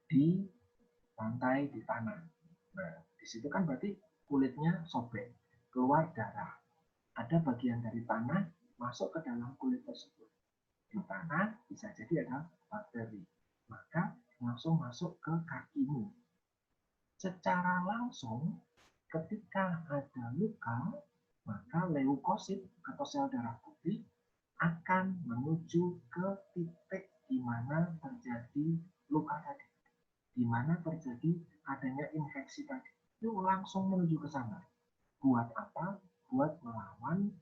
Di lantai, di tanah. Nah, di situ kan berarti kulitnya sobek, keluar darah. Ada bagian dari tanah masuk ke dalam kulit tersebut. Di tanah bisa jadi ada bakteri. Maka langsung masuk ke kakimu. Secara langsung, ketika ada luka, maka leukosit atau sel darah putih akan menuju ke titik di mana terjadi luka tadi, di mana terjadi adanya infeksi tadi. Itu langsung menuju ke sana. Buat apa? Buat melawan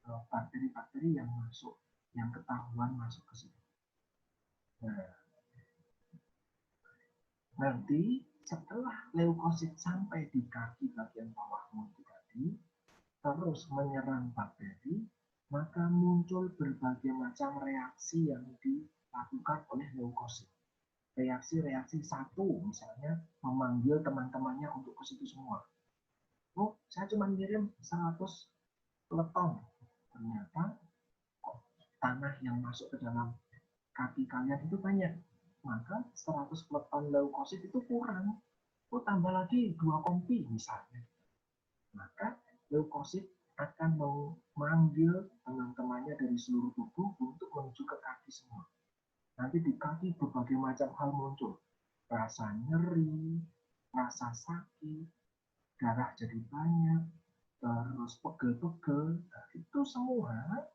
bakteri-bakteri yang masuk, yang ketahuan masuk ke situ. Nah, nanti setelah leukosit sampai di kaki bagian bawahmu itu tadi, terus menyerang bakteri, maka muncul berbagai macam reaksi yang dilakukan oleh leukosit. Reaksi-reaksi satu, misalnya memanggil teman-temannya untuk ke situ semua. Oh, saya cuma ngirim 100 peleton. Ternyata kok tanah yang masuk ke dalam kaki kalian itu banyak. Maka 100 peleton leukosit itu kurang. Oh, tambah lagi 2 kompi misalnya. Maka leukosit akan memanggil teman-temannya dari seluruh tubuh untuk menuju ke kaki semua. Nanti di kaki berbagai macam hal muncul. Rasa nyeri, rasa sakit, darah jadi banyak, terus pegel-pegel. Nah, itu semua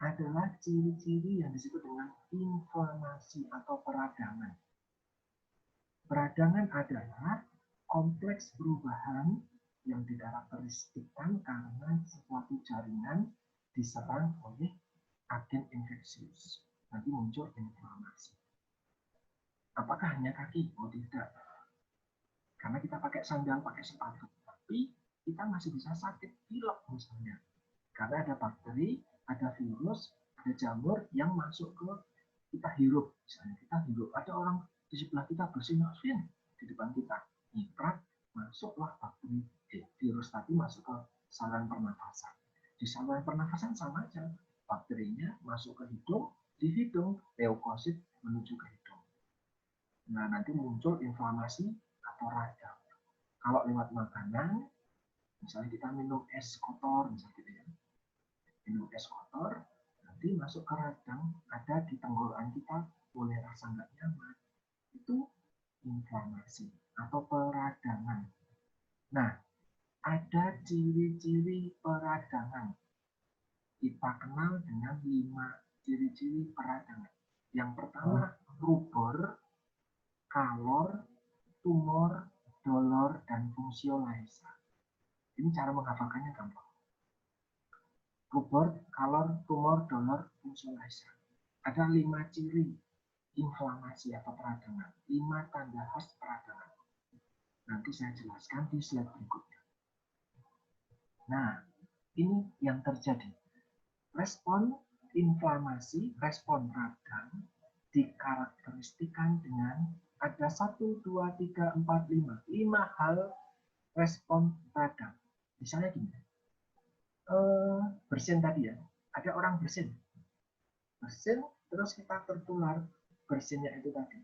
adalah ciri-ciri yang disebut dengan inflamasi atau peradangan. Peradangan adalah kompleks perubahan yang dikarakteristikkan karena suatu jaringan diserang oleh agen infeksius. Nanti muncul inflamasi. Apakah hanya kaki? Oh tidak. Karena kita pakai sandal, pakai sepatu. Tapi kita masih bisa sakit pilek misalnya. Karena ada bakteri, ada virus, ada jamur yang masuk ke kita hirup. Misalnya kita hirup, ada orang di sebelah kita bersin-sin di depan kita. Nyiprat, masuklah bakteri, virus tadi masuk ke saluran pernafasan. Di saluran pernafasan sama aja. Bakterinya masuk ke hidung, di hidung leukosit menuju ke hidung. Nah, nanti muncul inflamasi atau radang. Kalau lewat makanan, misalnya kita minum es kotor, misalnya gitu ya. Minum es kotor, nanti masuk ke radang, ada di tenggorokan kita, mulai rasa nggak nyaman. Itu inflamasi atau peradangan. Nah, ada ciri-ciri peradangan. Kita kenal dengan 5 ciri-ciri peradangan. Yang pertama, rubor, kalor, tumor, dolor, dan fungsiolisa. Ini cara menghafalkannya gampang. Rubor, kalor, tumor, dolor, fungsiolisa. Ada 5 ciri inflamasi atau peradangan. 5 tanda khas peradangan. Nanti saya jelaskan di slide berikutnya. Nah, ini yang terjadi. Respon inflamasi, respon radang dikarakteristikan dengan ada 1, 2, 3, 4, 5. 5 hal respon radang. Misalnya gini, bersin tadi ya, ada orang bersin. Bersin, terus kita tertular bersinnya itu tadi.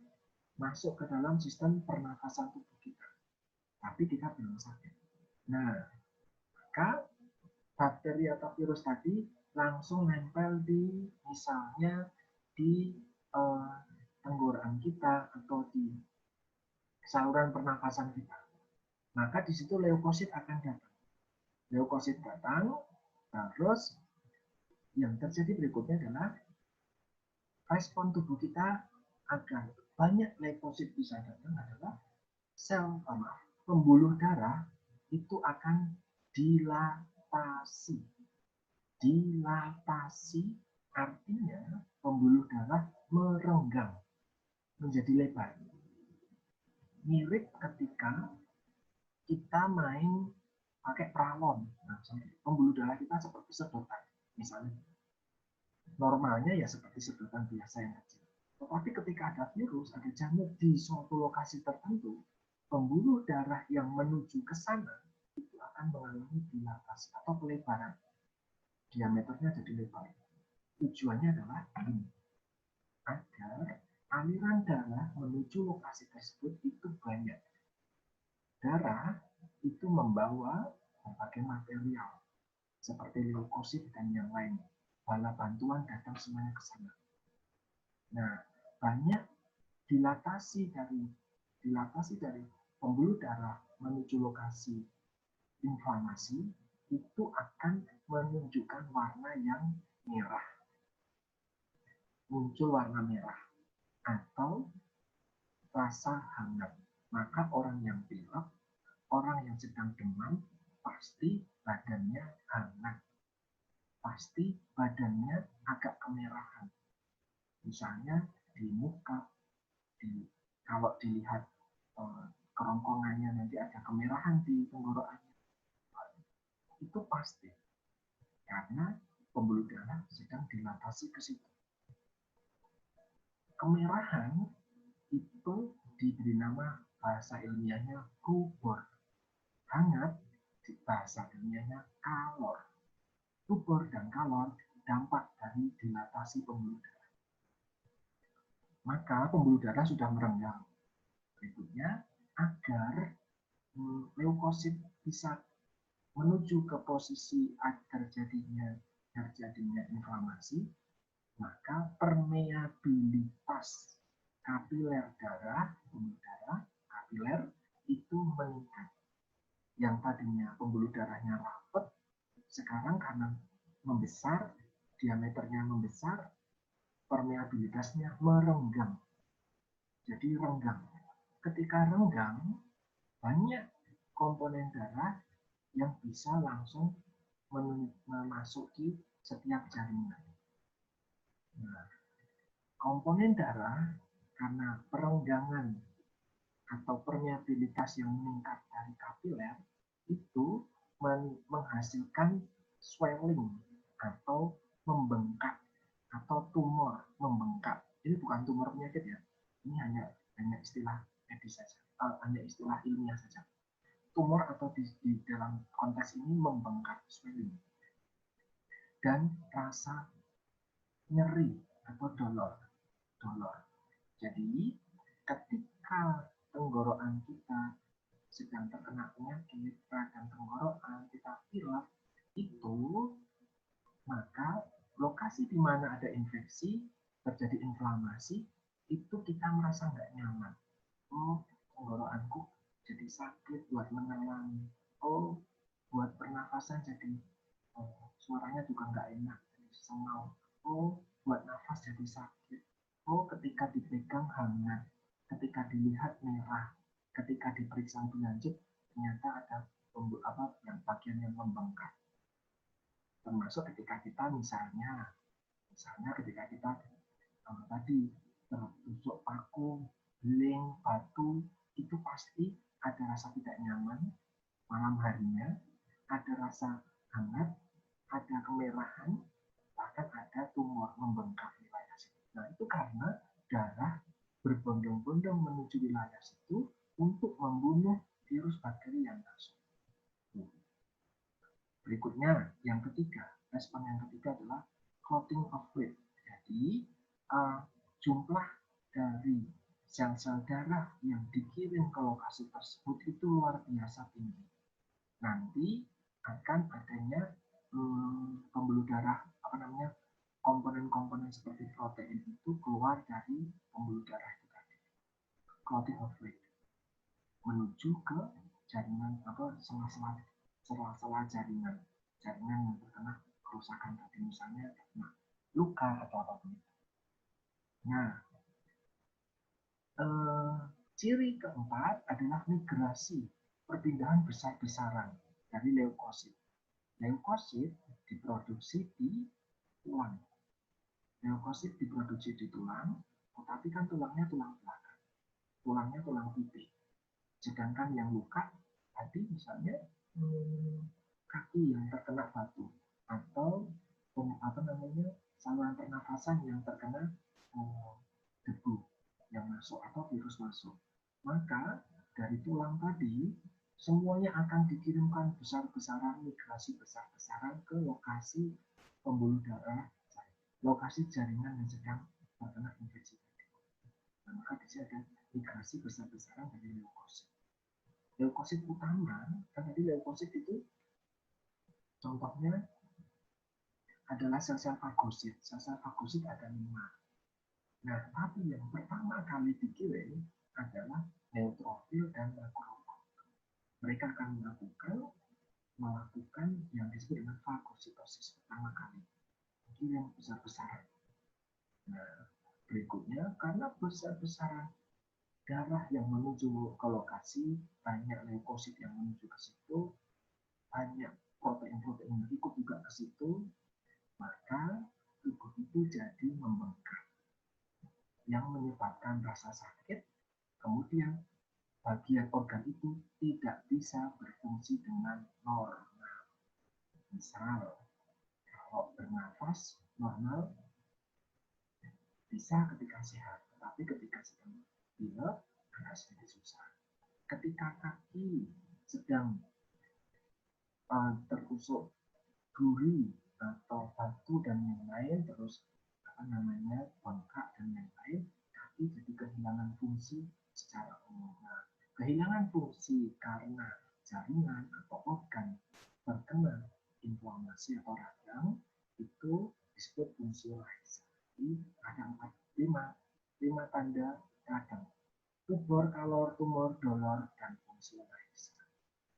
Masuk ke dalam sistem pernafasan tubuh kita. Tapi kita belum sakit. Nah, maka bakteri atau virus tadi langsung nempel di misalnya di tenggorokan kita atau di saluran pernafasan kita. Maka di situ leukosit akan datang. Leukosit datang, terus yang terjadi berikutnya adalah respon tubuh kita agar banyak leukosit bisa datang adalah sel pembuluh darah itu akan dilatasi. Dilatasi artinya pembuluh darah merenggang menjadi lebar. Mirip ketika kita main pakai pralon. Nah, pembuluh darah kita seperti sedotan. Misalnya, normalnya ya seperti sedotan biasa yang kecil. Tetapi ketika ada virus, ada jamur di suatu lokasi tertentu, pembuluh darah yang menuju ke sana itu akan mengalami dilatasi atau pelebaran. Diameternya jadi lebar. Tujuannya adalah ini, agar aliran darah menuju lokasi tersebut itu banyak. Darah itu membawa berbagai material seperti leukosit dan yang lain. Bala bantuan datang semuanya ke sana. Nah, banyak dilatasi dari pembuluh darah menuju lokasi inflamasi itu akan menunjukkan warna yang merah. Muncul warna merah atau rasa hangat. Maka orang yang pilek, orang yang sedang demam, pasti badannya hangat. Pasti badannya agak kemerahan. Misalnya di muka, kalau dilihat kerongkongannya nanti ada kemerahan di tenggorokannya. Itu pasti. Karena pembuluh darah sedang dilatasi ke situ. Kemerahan itu diberi nama bahasa ilmiahnya rubor. Hangat bahasa ilmiahnya kalor. Tubor dan kalor dampak dari dilatasi pembuluh darah. Maka pembuluh darah sudah merenggang. Berikutnya, agar leukosit bisa menuju ke posisi terjadinya inflamasi, maka permeabilitas kapiler darah, pembuluh darah, kapiler itu meningkat. Yang tadinya pembuluh darahnya rapat, sekarang karena membesar, diameternya membesar, permeabilitasnya merenggang. Jadi renggang. Ketika renggang, banyak komponen darah yang bisa langsung memasuki setiap jaringan. Nah, komponen darah karena perenggangan atau permeabilitas yang meningkat dari kapiler itu menghasilkan swelling atau membengkak atau tumor membengkak. Ini bukan tumor penyakit ya. Ini hanya istilah medis saja, hanya istilah ilmiah saja. Tumor atau di dalam konteks ini membengkak, swelling, dan rasa nyeri atau dolor. Jadi ketika tenggorokan kita sedang terkena penyakit radang tenggorokan, kita pilek itu, maka lokasi di mana ada infeksi, terjadi inflamasi, itu kita merasa nggak nyaman. Oh, tenggorokanku jadi sakit buat menelan. Oh, buat pernafasan jadi suaranya juga nggak enak, jadi sengau. Oh, buat nafas jadi sakit. Oh, ketika dipegang hangat, ketika dilihat merah, ketika diperiksa lebih lanjut, ternyata ada yang bagian yang membengkak. Termasuk ketika kita misalnya ketika kita tadi tertusuk paku, beling, batu, itu pasti ada rasa tidak nyaman malam harinya, ada rasa hangat, ada kemerahan, bahkan ada tumor membengkak wilayah situ. Nah, itu karena darah berbondong-bondong menuju wilayah situ untuk membunuh virus bakteri yang masuk. Berikutnya, respon yang ketiga adalah clotting of fluid. Jadi, jumlah dari sel-sel darah yang dikirim ke lokasi tersebut itu luar biasa tinggi. Nanti akan adanya pembuluh darah, komponen-komponen seperti protein itu keluar dari pembuluh darah itu tadi. Clotting of fluid menuju ke jaringan sela-sela jaringan yang terkena kerusakan tadi, misalnya luka atau apapun. Nah, ciri keempat adalah migrasi, perpindahan besar-besaran dari leukosit. Leukosit diproduksi di tulang. Leukosit diproduksi di tulang, tetapi kan tulangnya tulang belakang. Tulangnya tulang pipih. Sedangkan yang luka tadi misalnya kaki yang terkena batu atau saluran pernafasan yang terkena debu yang masuk atau virus masuk. Maka dari tulang tadi semuanya akan dikirimkan besar-besaran, migrasi besar-besaran ke lokasi pembuluh darah, lokasi jaringan yang sedang terkena infeksi tadi. Nah, maka di sini ada migrasi besar-besaran dari leukosit. Leukosit utama, kan tadi leukosit itu contohnya adalah sel-sel fagosit. Sel-sel fagosit ada 5. Nah, tapi yang pertama kali dikirim adalah neutrofil dan makrofag. Mereka akan melakukan yang disebut dengan fagositosis pertama kali. Kirim besar-besaran. Nah, berikutnya karena besar-besaran darah yang menuju ke lokasi, banyak leukosit yang menuju ke situ, banyak protein-protein yang ikut juga ke situ, maka tubuh itu jadi membengkak yang menyebabkan rasa sakit, kemudian bagian organ itu tidak bisa berfungsi dengan normal. Misal, kalau bernafas normal bisa ketika sehat, tetapi ketika sedang pilek agak sedikit susah. Ketika kaki sedang tertusuk duri atau batu dan lain-lain, terus apa namanya bengkak dan lain-lain, kaki jadi kehilangan fungsi secara umum. Nah, kehilangan fungsi karena jaringan atau organ terkena inflamasi atau radang itu disebut fungsi laisa. Jadi ada 5 tanda radang: tumor, kalor, tumor, dolor, dan fungsi laisa.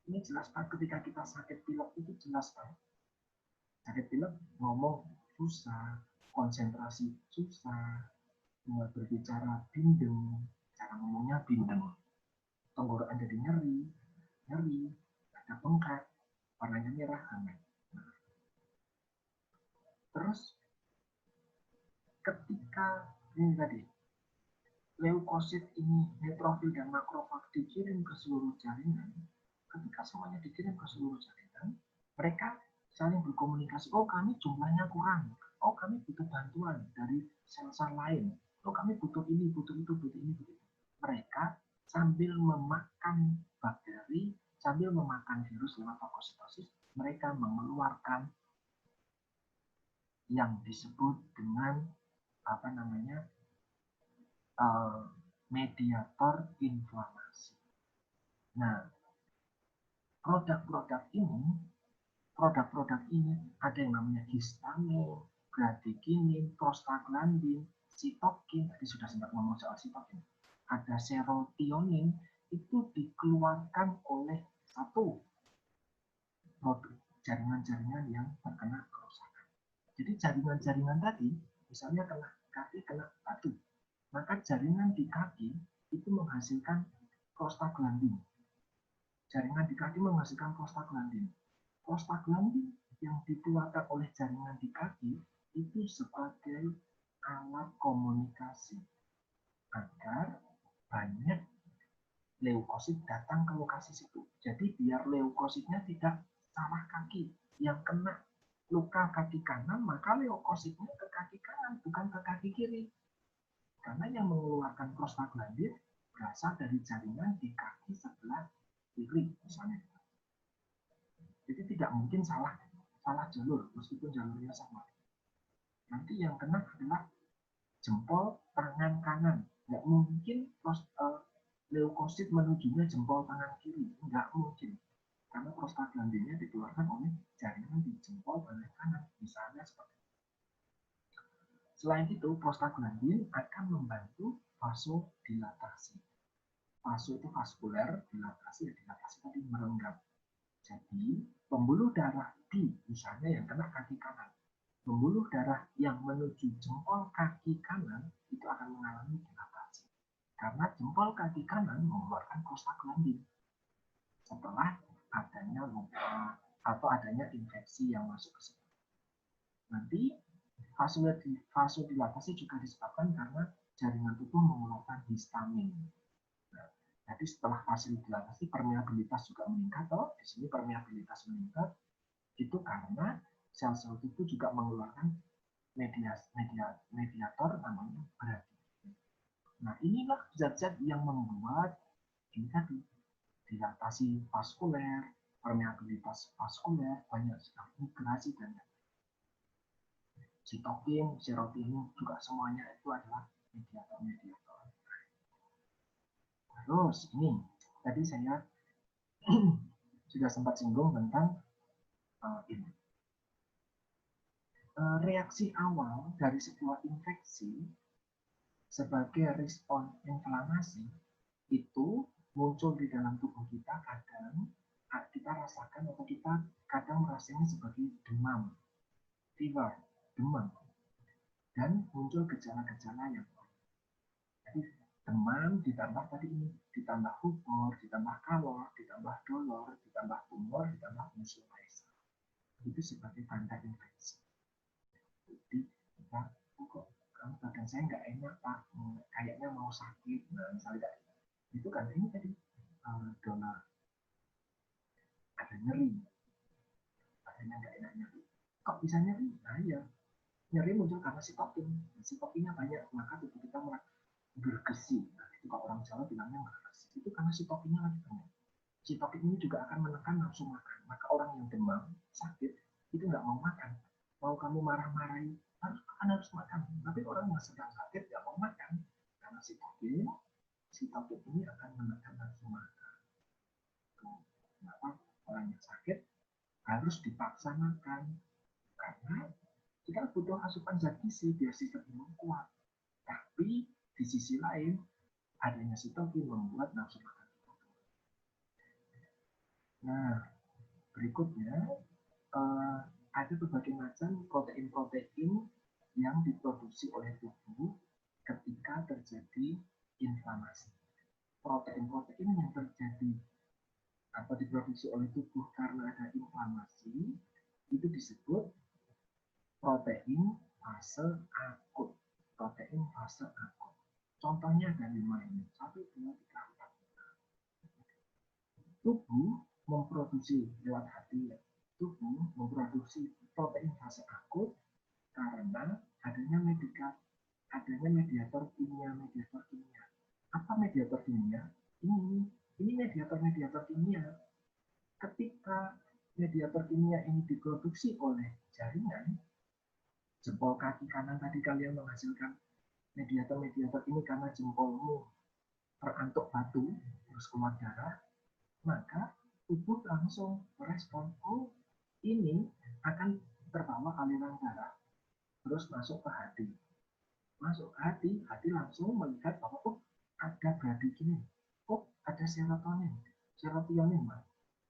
Ini jelas Pak, ketika kita sakit pilek itu jelas Pak. Sakit pilek ngomong susah, konsentrasi susah, berbicara bindeng, cara ngomongnya bindeng, tenggorokan jadi nyeri, ada bengkak, warnanya merah hangat. Nah, terus ketika ini tadi leukosit ini, neutrofil dan makrofag dikirim ke seluruh jaringan, ketika semuanya dikirim ke seluruh jaringan, mereka saling berkomunikasi. Oh, kami jumlahnya kurang. Oh, kami butuh bantuan dari sel-sel lain. Oh, kami butuh ini, butuh itu, butuh ini, butuh itu. Mereka sambil memakan bakteri, sambil memakan virus lewat fagositosis, mereka mengeluarkan yang disebut dengan apa namanya mediator inflamasi. Nah, produk-produk ini ada yang namanya histamin, bradikinin, prostaglandin, sitokin. Tadi sudah sempat ngomong soal sitokin. Ada serotonin, itu dikeluarkan oleh satu produk jaringan-jaringan yang terkena kerusakan. Jadi jaringan-jaringan tadi, misalnya kena kaki, kena batu, maka jaringan di kaki itu menghasilkan prostaglandin. Jaringan di kaki menghasilkan prostaglandin. Prostaglandin yang dikeluarkan oleh jaringan di kaki itu sebagai alat komunikasi agar banyak leukosit datang ke lokasi situ. Jadi biar leukositnya tidak salah kaki. Yang kena luka kaki kanan, maka leukositnya ke kaki kanan, bukan ke kaki kiri. Karena yang mengeluarkan prostaglandin berasal dari jaringan di kaki sebelah kiri, misalnya. Jadi tidak mungkin salah jalur, meskipun jalurnya sama. Nanti yang kena adalah jempol tangan kanan. Nggak mungkin leukosit menujunya jempol tangan kiri. Nggak mungkin. Karena prostaglandinnya dikeluarkan oleh jaringan di jempol tangan kanan. Misalnya seperti itu. Selain itu, prostaglandin akan membantu vasodilatasi. Vaso itu vaskuler, dilatasi tadi merenggang. Jadi, pembuluh darah di, misalnya yang kena kaki kanan, pembuluh darah yang menuju jempol kaki kanan itu akan mengalami dilatasi. Karena jempol kaki kanan mengeluarkan prostaglandin. Setelah adanya luka atau adanya infeksi yang masuk ke situ. Nanti vasodilatasi juga disebabkan karena jaringan tubuh mengeluarkan histamin. Jadi setelah vasodilatasi permeabilitas juga meningkat. Di sini permeabilitas meningkat itu karena sel-sel tubuh juga mengeluarkan mediator namanya bradikinin. Nah, inilah zat-zat yang membuat ini tadi dilatasi vaskuler, permeabilitas vaskuler, banyak sekali migrasi dan sitokin, serotonin juga semuanya itu adalah mediator-mediator. Terus ini tadi saya sudah sempat singgung tentang ini. Reaksi awal dari sebuah infeksi sebagai respon inflamasi itu muncul di dalam tubuh kita. Kadang kita rasakan atau kita kadang merasakannya sebagai demam, fever, demam, dan muncul gejala-gejala yang lain. Jadi demam ditambah tadi ini, ditambah humor, ditambah kalor, ditambah dolor, ditambah tumor, ditambah fungsi laisa. Itu sebagai tanda infeksi. Jadi kita, kok badan saya nggak enak Pak, kayaknya mau sakit, nah misalnya itu kan ini tadi dolor, ada nyeri, badannya nggak enak nyeri. Kok bisa nyeri? Nah ya, nyeri muncul karena sitokin. Sitokinnya banyak, maka tubuh kita bergesi. Nah, itu kalau orang Jawa bilangnya bergesi. Itu karena sitokinnya lagi banyak. sitokin ini juga akan menekan nafsu makan. Maka orang yang demam, sakit, itu nggak mau makan. Mau kamu marah-marahin, harus makan. Tapi orang yang sedang sakit nggak mau makan. Karena sitokin ini akan menekan nafsu makan. Kenapa orang yang sakit harus dipaksa makan? Karena kita butuh asupan zat gizi biar sistem imun kuat. Tapi di sisi lain, adanya sitokin membuat nafsu makan kita turun. Nah, berikutnya ada berbagai macam protein-protein yang diproduksi oleh tubuh ketika terjadi inflamasi. Protein-protein yang terjadi atau diproduksi oleh tubuh karena ada inflamasi itu disebut protein fase akut. Protein fase akut. Contohnya ada 5 ini. 1, 2, 3, 4. Tubuh memproduksi lewat hati ya. Tubuh memproduksi protein fase akut karena adanya mediator kimia. Apa mediator kimia? Ini mediator kimia. Ketika mediator kimia ini diproduksi oleh jaringan, jempol kaki kanan tadi kalian menghasilkan mediator ini karena jempolmu terantuk batu terus keluar darah, maka tubuh langsung merespon, oh ini akan terbawa aliran darah terus masuk ke hati. Masuk ke hati langsung melihat bahwa oh ada bradikinin, oh ada serotonin,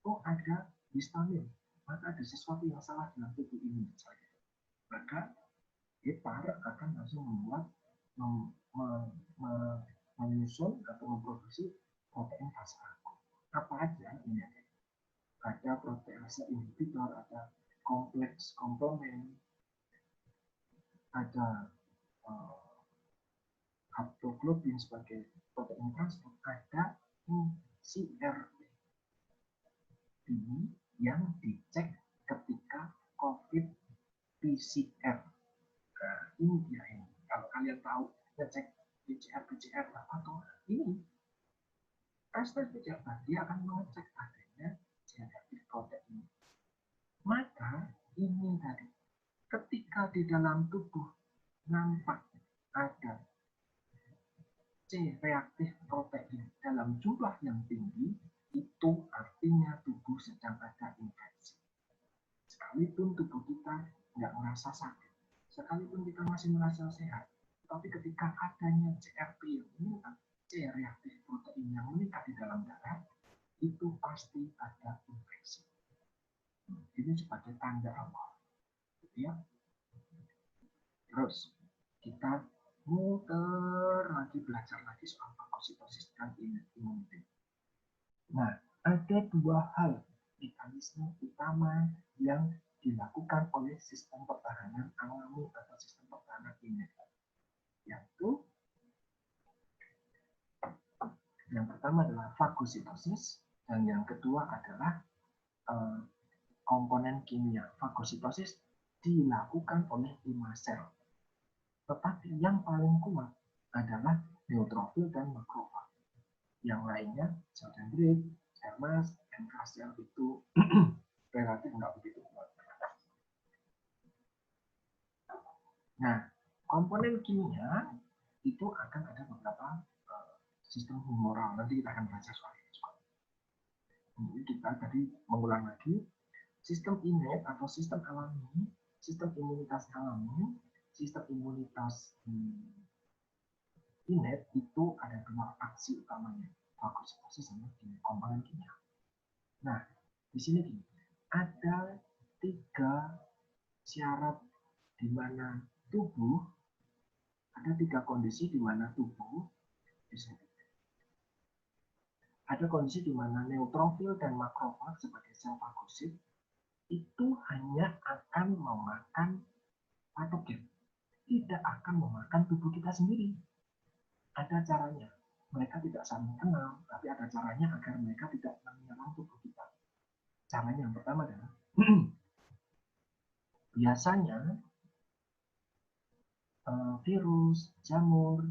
oh ada histamin, maka ada sesuatu yang salah dalam tubuh ini. Maka hepar akan langsung membuat menyusun atau memproduksi protein fase akut. Apa aja ini? Ada protease inhibitor, ada kompleks komplement, ada haptoglobin sebagai protein transport, ada CRP. Ini yang dicek ketika COVID PCR. Nah, ini dia ini. Kalau kalian tahu ngecek PCR atau ini tes PCR, dia akan mengecek adanya genetik protein. Maka ini tadi, ketika di dalam tubuh nampak ada C reaktif protein dalam jumlah yang tinggi, itu artinya tubuh sedang ada infeksi. Sekalipun tubuh kita nggak merasa sakit, sekalipun kita masih merasa sehat, tapi ketika adanya CRP yang meningkat, C reaktif protein yang meningkat di dalam darah, itu pasti ada infeksi. Ini sebagai tanda awal. Ya. Terus kita muter lagi, belajar lagi soal fagositosis dan imunitas. Nah, ada 2 hal mekanisme utama yang dilakukan oleh sistem pertahanan alami atau sistem pertahanan innate. Yaitu yang pertama adalah fagositosis dan yang kedua adalah komponen kimia. Fagositosis dilakukan oleh 5 sel. Tetapi yang paling kuat adalah neutrofil dan makrofag. Yang lainnya, sel dendrit, sel mast, NK sel itu relatif nggak begitu kuat. Nah, komponen kimia itu akan ada beberapa sistem humoral. Nanti kita akan belajar soal itu. Jadi kita tadi mengulang lagi, sistem innate atau sistem alami, sistem imunitas alami, sistem imunitas innate itu ada 2 aksi utamanya, fagositosis sama komponen kimia. Nah, di sini ada 3 syarat di mana tubuh, ada 3 kondisi di mana tubuh ada kondisi di mana neutrofil dan makrofag sebagai sel fagosit itu hanya akan memakan patogen, tidak akan memakan tubuh kita sendiri. Ada caranya. Mereka tidak saling kenal, tapi ada caranya agar mereka tidak menyerang tubuh kita. Caranya yang pertama adalah biasanya virus, jamur,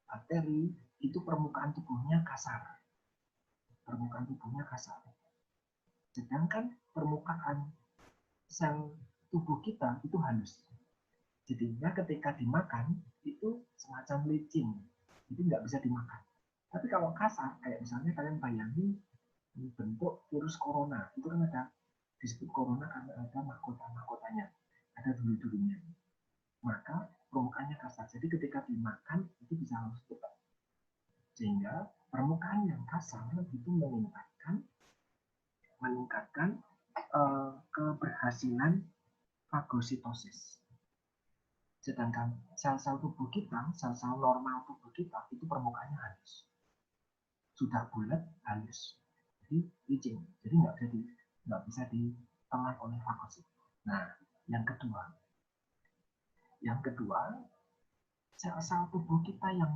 bakteri itu permukaan tubuhnya kasar. permukaan tubuhnya kasar. Sedangkan permukaan sel tubuh kita itu halus. Jadinya ketika dimakan itu semacam licin, itu nggak bisa dimakan. Tapi kalau kasar, kayak misalnya kalian bayangin bentuk virus corona, itu kan ada disebut corona karena ada mahkota-mahkotanya, ada duri-durinya. Maka permukaannya kasar. Jadi ketika dimakan itu bisa halus cepat. Sehingga permukaan yang kasar itu meningkatkan keberhasilan fagositosis. Sedangkan sel-sel tubuh kita, sel-sel normal tubuh kita itu permukaannya halus. Sudah bulat, halus. Jadi licin. Jadi nggak bisa ditelan oleh fagosit. Nah, yang kedua, sel-sel tubuh kita yang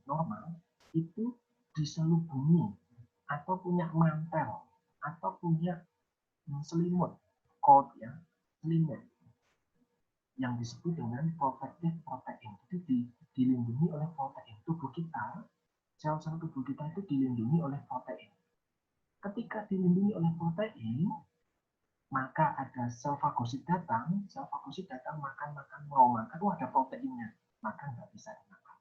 normal, itu diselubungi atau punya mantel atau punya selimut, coat ya, selimut yang disebut dengan protective protein. Itu dilindungi oleh protein. Tubuh kita, sel-sel tubuh kita itu dilindungi oleh protein. Ketika dilindungi oleh protein, maka ada sel fagosit datang makan, mau makan, ada proteinnya, maka nggak bisa dimakan.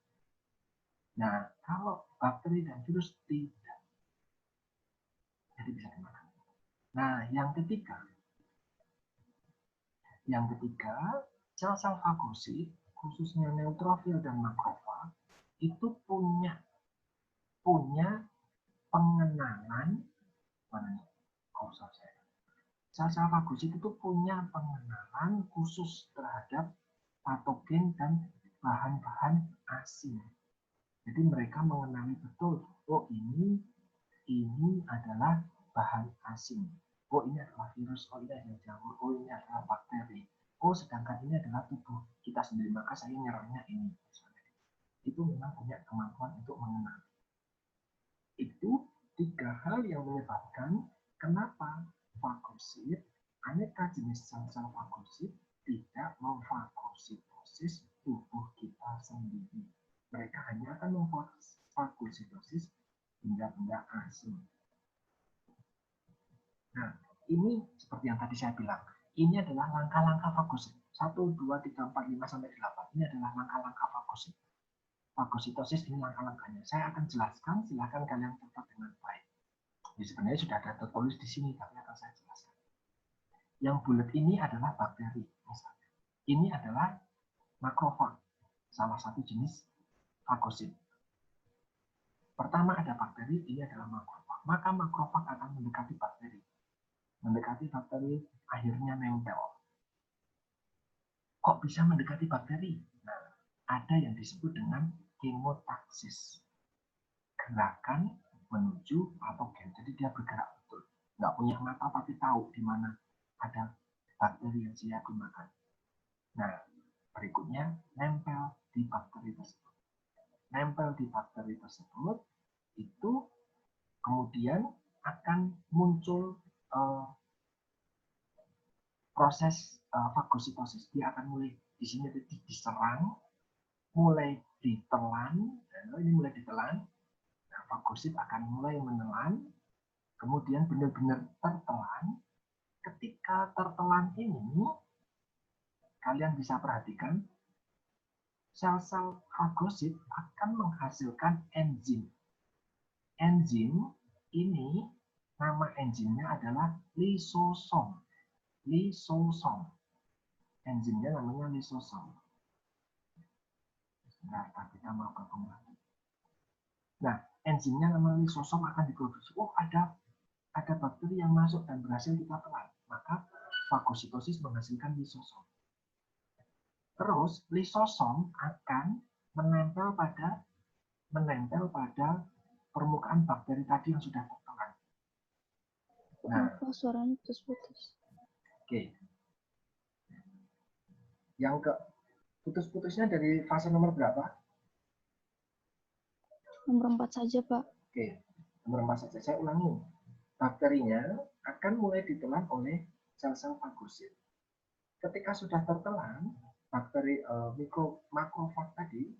Nah, kalau bakteri dan virus tidak, jadi bisa dimakan. Nah, yang ketiga, sel-sel fagosit, khususnya neutrofil dan makrofag, itu punya pengenalan, sel-sel fagosit itu punya pengenalan khusus terhadap patogen dan bahan-bahan asing. Jadi mereka mengenali betul, oh ini adalah bahan asing. Oh ini adalah virus, oh ini adalah jamur, oh ini adalah bakteri. Oh sedangkan ini adalah tubuh kita sendiri, maka saya nyerangnya ini. Itu memang punya kemampuan untuk mengenali. Itu 3 hal yang menyebabkan kenapa fagosit, aneka jenis sel-sel fagosit tidak memfagositosis tubuh kita sendiri. Mereka hanya akan memfagositosis benda-benda asing. Nah, ini seperti yang tadi saya bilang. Ini adalah langkah-langkah fagosit. 1, 2, 3, 4, 5, sampai 8. Ini adalah langkah-langkah fagosit. Fagositosis ini langkah-langkahnya. Saya akan jelaskan, silahkan kalian catat dengan baik. Jadi sebenarnya sudah ada tertulis di sini, tapi akan saya jelaskan. Yang bulat ini adalah bakteri, misalnya. Ini adalah makrofag, salah satu jenis fagosit. Pertama ada bakteri, ini adalah makrofag. Maka makrofag akan mendekati bakteri. Akhirnya nempel. Kok bisa mendekati bakteri? Nah, ada yang disebut dengan kemotaksis. Gerakan menuju patogen. Jadi dia bergerak betul. Nggak punya mata tapi tahu di mana ada bakteri yang dia gunakan. Nah, berikutnya nempel di bakteri tersebut. Nempel di bakteri tersebut itu kemudian akan muncul proses fagositosis. Dia akan mulai di sini diserang, mulai ditelan, ini mulai ditelan. Nah, fagosit akan mulai menelan, kemudian benar-benar tertelan. Ketika tertelan ini, kalian bisa perhatikan sel-sel fagosit akan menghasilkan enzim. Enzim ini, nama enzimnya adalah lisosom. Lisosom. Enzimnya namanya lisosom. Nah, kita mau gabung lagi. Nah, enzimnya namanya lisosom akan diproduksi. Oh, ada bakteri yang masuk dan berhasil kita telan. Maka fagositosis menghasilkan lisosom. Terus lisosom akan menempel pada permukaan bakteri tadi yang sudah tertelan. Nah, Kenapa suaranya putus-putus? Oke. Yang ke putus-putusnya dari fase nomor berapa? Nomor 4 saja, Pak. Oke, nomor 4 saja. Saya ulangi. Bakterinya akan mulai ditelan oleh sel-sel fagosit. Ketika sudah tertelan, bakteri makrofag tadi,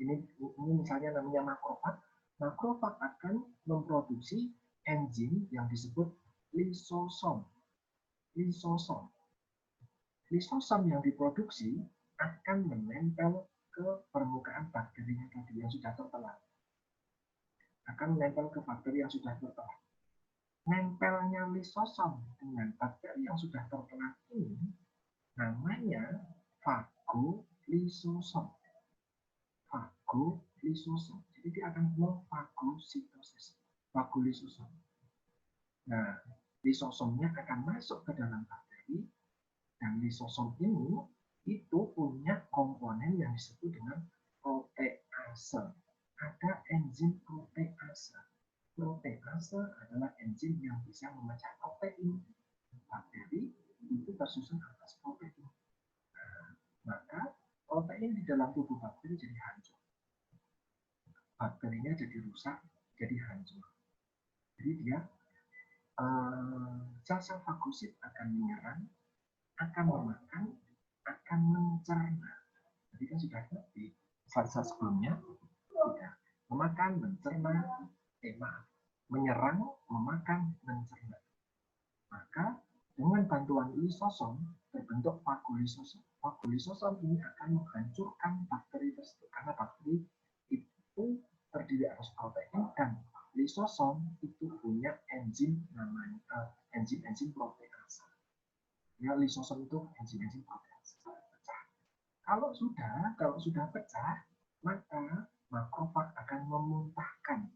ini misalnya namanya makrofag, Makrofag akan memproduksi enzim yang disebut lisosom. Lisosom. Lisosom yang diproduksi akan menempel ke permukaan bakteri tadi yang sudah tertelan. Akan menempel ke bakteri yang sudah tertelan. Nempelnya lisosom dengan bakteri yang sudah tertelan ini namanya fagolisosom. Fagolisosom. Jadi dia akan memfagositosis. Fagolisosom. Nah, lisosomnya akan masuk ke dalam bakteri dan lisosom ini itu punya komponen yang disebut dengan protease. Ada enzim protease. Protease adalah enzim yang bisa memecah protein. Bakteri itu tersusun atas protein. Nah, maka protein di dalam tubuh bakteri jadi hancur. Bakterinya jadi rusak, jadi hancur. Jadi dia sel-sel fagosit akan menyerang, akan memakan, akan mencerna. Tadi kan sudah di slide sebelumnya, tidak memakan, mencerna, menyerang, memakan, mencerna. Maka dengan bantuan lisosom terbentuk fagolisosom. Fagolisosom ini akan menghancurkan bakteri tersebut karena bakteri itu terdiri atas protein dan lisosom itu punya enzim namanya enzim protease. Ya, lisosom itu enzim protease pecah. Kalau sudah pecah, maka makrofag akan memuntahkan,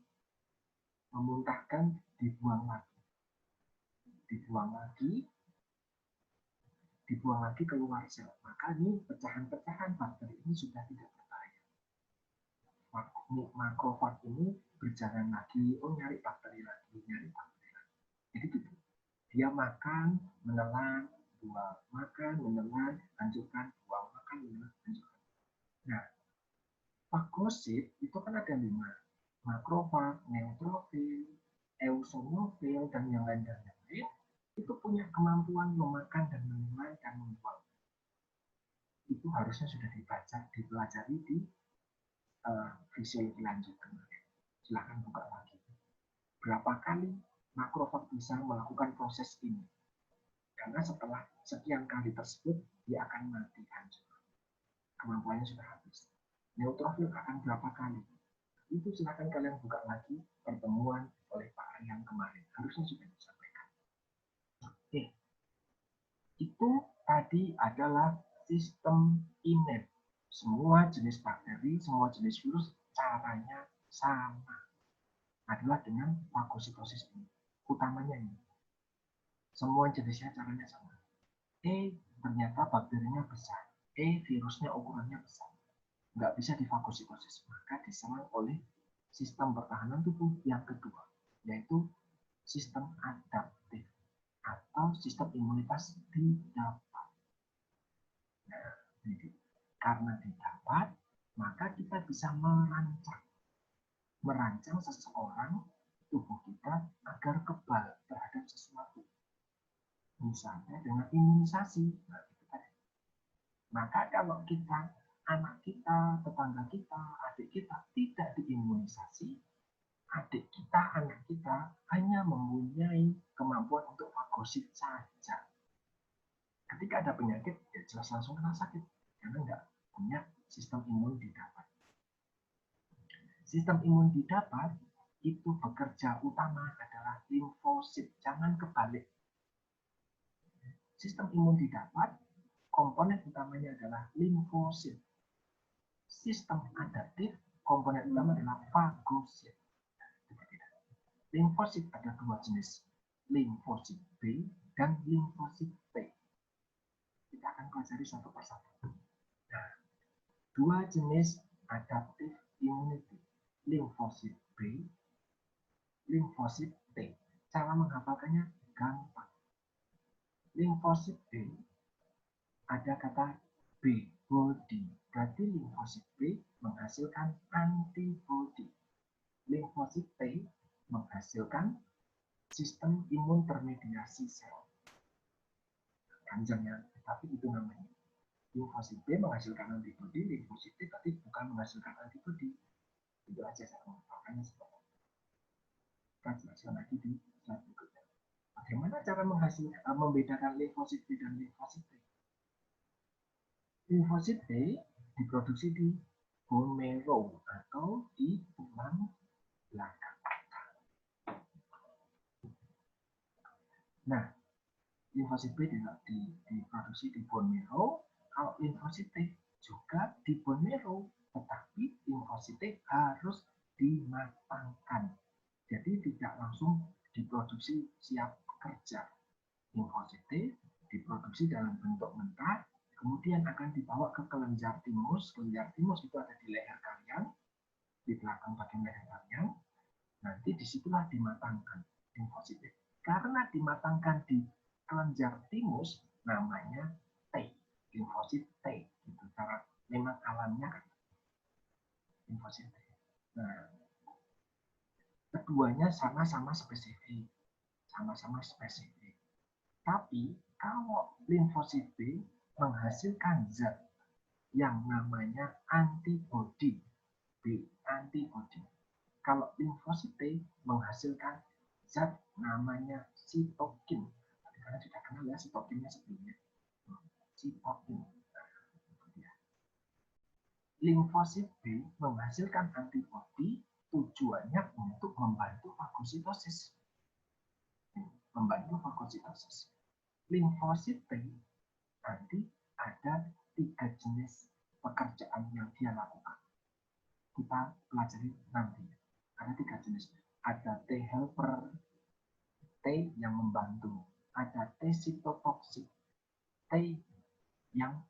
dibuang lagi keluar sel. Maka ini pecahan-pecahan bakteri ini sudah tidak berbahaya. Makrofag ini berjalan lagi, nyari bakteri lagi. Jadi gitu. Dia makan, menelan, buang, makan, menelan, hancurkan, buang, makan, menelan, hancurkan. Nah, fagosit itu kan ada 5. Makrofag, neutrofil, eosinofil, dan yang lain-lain itu punya kemampuan memakan dan menelan dan membuang. Itu harusnya sudah dipelajari di fisiologi lanjut kemarin. Silahkan buka lagi. Berapa kali makrofag bisa melakukan proses ini? Karena setelah sekian kali tersebut, dia akan mati hancur. Kemampuannya sudah habis. Neutrofil akan berapa kali? Itu silahkan kalian buka lagi pertemuan oleh Pak Aryan kemarin. Harusnya sudah disampaikan. Oke. Itu tadi adalah sistem imun. Semua jenis bakteri, semua jenis virus, caranya sama. Adalah dengan fagositosis ini. Utamanya ini. Semua jenisnya caranya sama. Ternyata bakterinya besar. Virusnya ukurannya besar. Nggak bisa difagositosis. Maka diserang oleh sistem pertahanan tubuh yang kedua, yaitu sistem adaptif atau sistem imunitas didapat. Nah, jadi karena didapat, maka kita bisa merancang seseorang, tubuh kita agar kebal terhadap sesuatu. Misalnya dengan imunisasi. Maka kalau anak kita, tetangga kita, adik kita tidak diimunisasi, adik kita, anak kita hanya mempunyai kemampuan untuk fagosit saja. Ketika ada penyakit, ya jelas langsung kena sakit. Karena nggak punya sistem imun didapat. Sistem imun didapat itu bekerja utama adalah limfosit. Jangan kebalik. Sistem imun didapat, komponen utamanya adalah limfosit. Sistem adaptif, komponen utama adalah fagosit. Limfosit ada 2 jenis, limfosit B dan limfosit T. Kita akan pelajari satu persatu. Nah, 2 jenis adaptif immunity, limfosit B, limfosit T. Cara menghafalkannya gampang. Limfosit B ada kata B, body. Berarti limfosit B menghasilkan antibody. Limfosit T menghasilkan sistem imun termediasi sel. Panjangnya, tapi itu namanya. Limfosit B menghasilkan antibody, limfosit T tapi bukan menghasilkan antibody. Itu aja saya mengatakannya seperti itu. Kita jelaskan lagi di slide berikutnya. Bagaimana cara membedakan limfosit B dan limfosit T? Limfosit B diproduksi di bone marrow atau di tulang belakang. Nah, limfosit B diproduksi di bone marrow, kalau limfosit T juga di bone marrow, tetapi limfosit T harus dimatangkan. Jadi tidak langsung diproduksi siap kerja. Limfosit T diproduksi dalam bentuk mentah, kemudian akan dibawa ke kelenjar timus. Kelenjar timus itu ada di leher kalian, di belakang bagian leher kalian. Nanti disitulah dimatangkan limfosit T. Karena dimatangkan di kelenjar timus, namanya T, limfosit T. Itu cara memang alamnya kan limfosit T. Nah, keduanya sama-sama spesifik, Tapi kalau limfosit B menghasilkan zat yang namanya antibodi, antibodi. Kalau limfosit T menghasilkan zat namanya sitokin. Karena sudah kenal ya sitokinnya sebelumnya. Sitokin. Limfosit B menghasilkan antibodi tujuannya untuk membantu fagositosis. Limfosit T nanti ada 3 jenis pekerjaan yang dia lakukan. Kita pelajari nanti. Ada 3 jenis. Ada T helper, T yang membantu. Ada T sitotoksik, T yang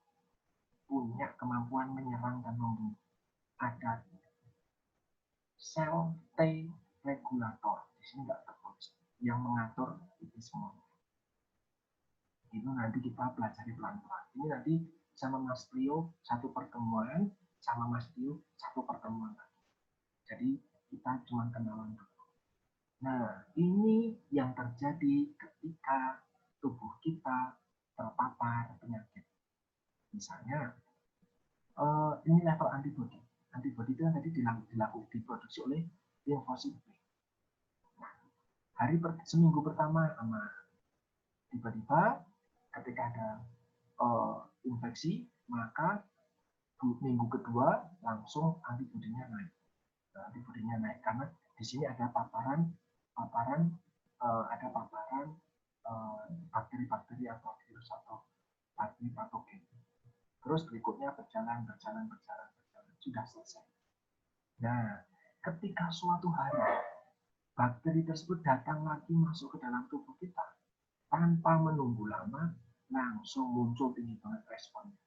punya kemampuan menyerang dan membunuh. Ada sel T regulator. Di sini nggak tertulis. Yang mengatur itu semua. Itu nanti kita pelajari pelan-pelan. Ini nanti sama Mas Trio satu pertemuan, sama Mas Trio satu pertemuan lagi. Jadi kita cuma kenalan dulu. Nah, ini yang terjadi ketika tubuh kita terpapar penyakit. Misalnya, ini level antibodi. Antibodi itu yang tadi diproduksi oleh limfosit B. Nah, seminggu pertama aman. Tiba-tiba ketika ada infeksi, maka minggu kedua langsung antibodinya naik. Antibodinya naik karena di sini ada paparan bakteri-bakteri atau virus atau bakteri patogen. Terus berikutnya berjalan sudah selesai. Nah, ketika suatu hari bakteri tersebut datang lagi masuk ke dalam tubuh kita, tanpa menunggu lama, langsung muncul tinggi banget responnya.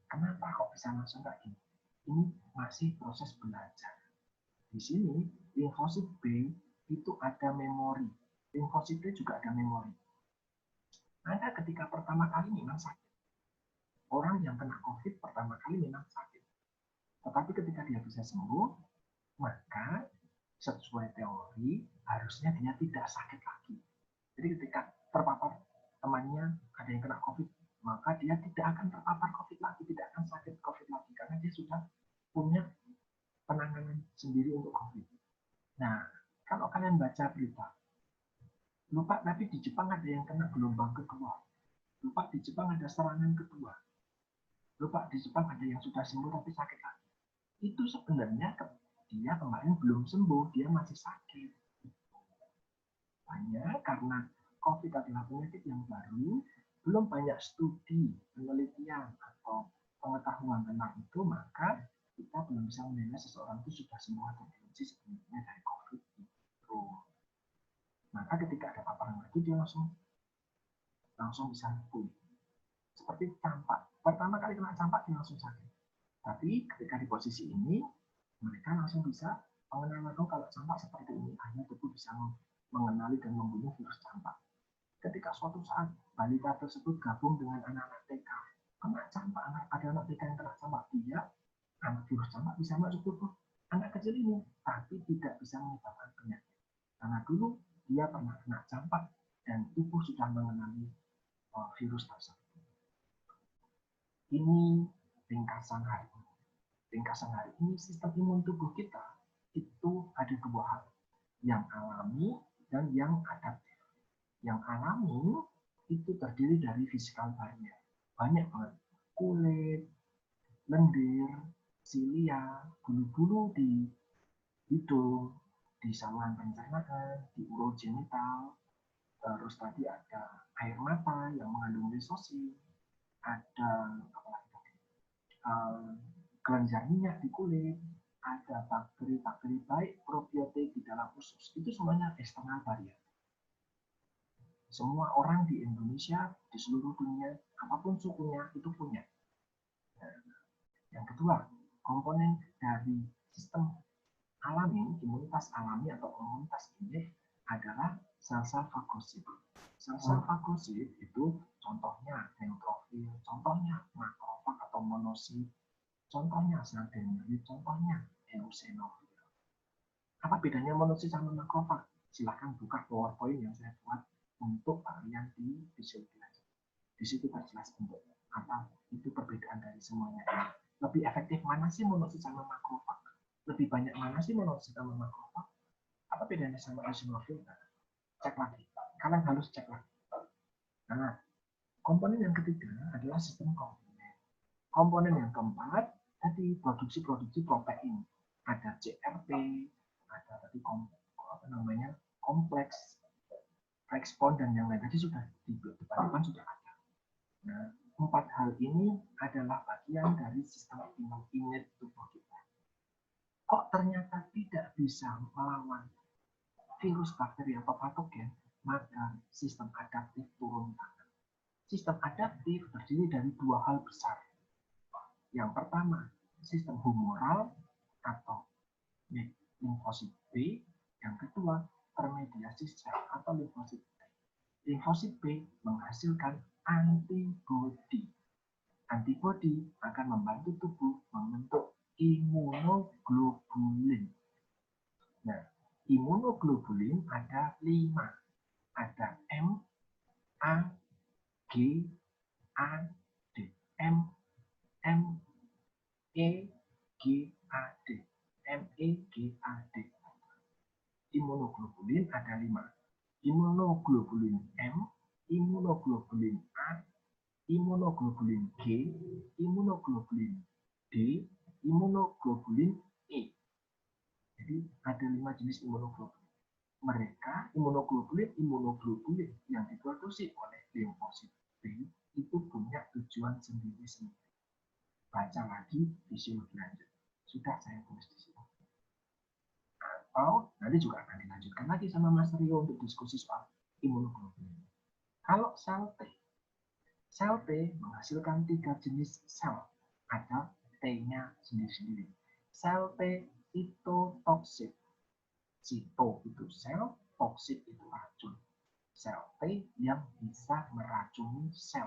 Kenapa kok bisa langsung kayak gini? Ini masih proses belajar. Di sini, limfosit B itu ada memori. Limfosit T juga ada memori. Anda ketika pertama kali memang sakit. Orang yang kena COVID pertama kali memang sakit. Tetapi ketika dia bisa sembuh, maka sesuai teori, harusnya dia tidak sakit lagi. Jadi ketika terpapar temannya ada yang kena COVID, maka dia tidak akan terpapar COVID lagi, tidak akan sakit COVID lagi, karena dia sudah punya penanganan sendiri untuk COVID. Nah, kalau kalian baca berita, lupa tapi di Jepang ada yang kena gelombang kedua, lupa di Jepang ada serangan kedua, lupa di Jepang ada yang sudah sembuh tapi sakit lagi. Itu sebenarnya dia kemarin belum sembuh, dia masih sakit. Hanya karena COVID adalah penyakit yang baru, belum banyak studi, penelitian, atau pengetahuan tentang itu, maka kita belum bisa menilai seseorang itu sudah sembuh atau belum sih sebenarnya dari COVID itu. Maka ketika ada paparan lagi, dia langsung bisa pulih. Seperti campak. Pertama kali kena campak, dia langsung sakit. Tapi ketika di posisi ini, mereka langsung bisa mengenal kalau campak seperti ini. Akhirnya tubuh bisa mengenali dan membunuh virus campak. Ketika suatu saat balita tersebut gabung dengan anak-anak TK, kena campak, ada anak TK yang kena campak, dia anak virus campak bisa masuk tubuh anak kecil ini, tapi tidak bisa menyebabkan penyakit. Karena dulu dia pernah kena campak dan tubuh sudah mengenali virus tersebut. Ini ringkasan hari ini. Ringkasan hari ini sistem imun tubuh kita itu ada 2 hal. yang alami, dan yang adaptif. Yang alami itu terdiri dari physical barrier. Banyak banget. Kulit, lendir, silia, bulu-bulu di hidung, di saluran pencernaan, di urogenital, terus tadi ada air mata yang mengandung lisosin, ada kelenjar minyak di kulit, ada bakteri-bakteri baik probiotik di dalam usus. Itu semuanya eksternal barrier. Semua orang di Indonesia, di seluruh dunia, apapun sukunya, itu punya. Yang kedua, komponen dari sistem alami, imunitas alami atau imunitas ini adalah sel-sel fagosit. Sel-sel fagosit itu contohnya neutrofil, contohnya makrofag atau monosit, contohnya sel dendrit, contohnya eosinofil. Apa bedanya monosit sama makrofag? Silahkan buka PowerPoint yang saya buat untuk kalian di visual belajar. Di situ terjelas bentuk apa itu perbedaan dari semuanya ini. Lebih efektif mana sih monosit sama makrofag? Lebih banyak mana sih monosit sama makrofag? Apa bedanya sama eosinofil? Cek lagi. Kalian harus cek lagi. Nah, komponen yang ketiga adalah sistem komponen. Komponen yang keempat tadi produksi protein. Ada CRP, ada tadi kompleks, respon dan yang lain tadi sudah di depan sudah ada. Nah, 4 hal ini adalah bagian dari sistem innate tubuh kita. Kok ternyata tidak bisa melawan virus, bakteri, atau patogen, maka sistem adaptif turun tangan. Sistem adaptif terdiri dari 2 hal besar. Yang pertama, sistem humoral atau limfosit B. Yang kedua, termediasi sel atau limfosit B. Limfosit B menghasilkan antibodi. Antibodi akan membantu tubuh membentuk imunoglobulin. Nah, imunoglobulin ada 5. Ada M, A, G, A, D. M, E, G, A, D. M, E, G, A, D. Imunoglobulin ada 5. Imunoglobulin M, imunoglobulin A, imunoglobulin G, imunoglobulin D, imunoglobulin E. Jadi ada 5 jenis imunoglobulin. Mereka imunoglobulin yang diproduksi oleh limfosit B itu punya tujuan sendiri-sendiri. Baca lagi fisiologi lanjut. Sudah saya tulis di sini. Atau nanti juga akan dilanjutkan lagi sama Mas Rio untuk diskusi soal imunoglobulin. Kalau sel T menghasilkan 3 jenis sel. Ada T-nya sendiri-sendiri. Sel T sitotoksik. Sito itu sel, toksik itu racun. Sel T yang bisa meracuni sel.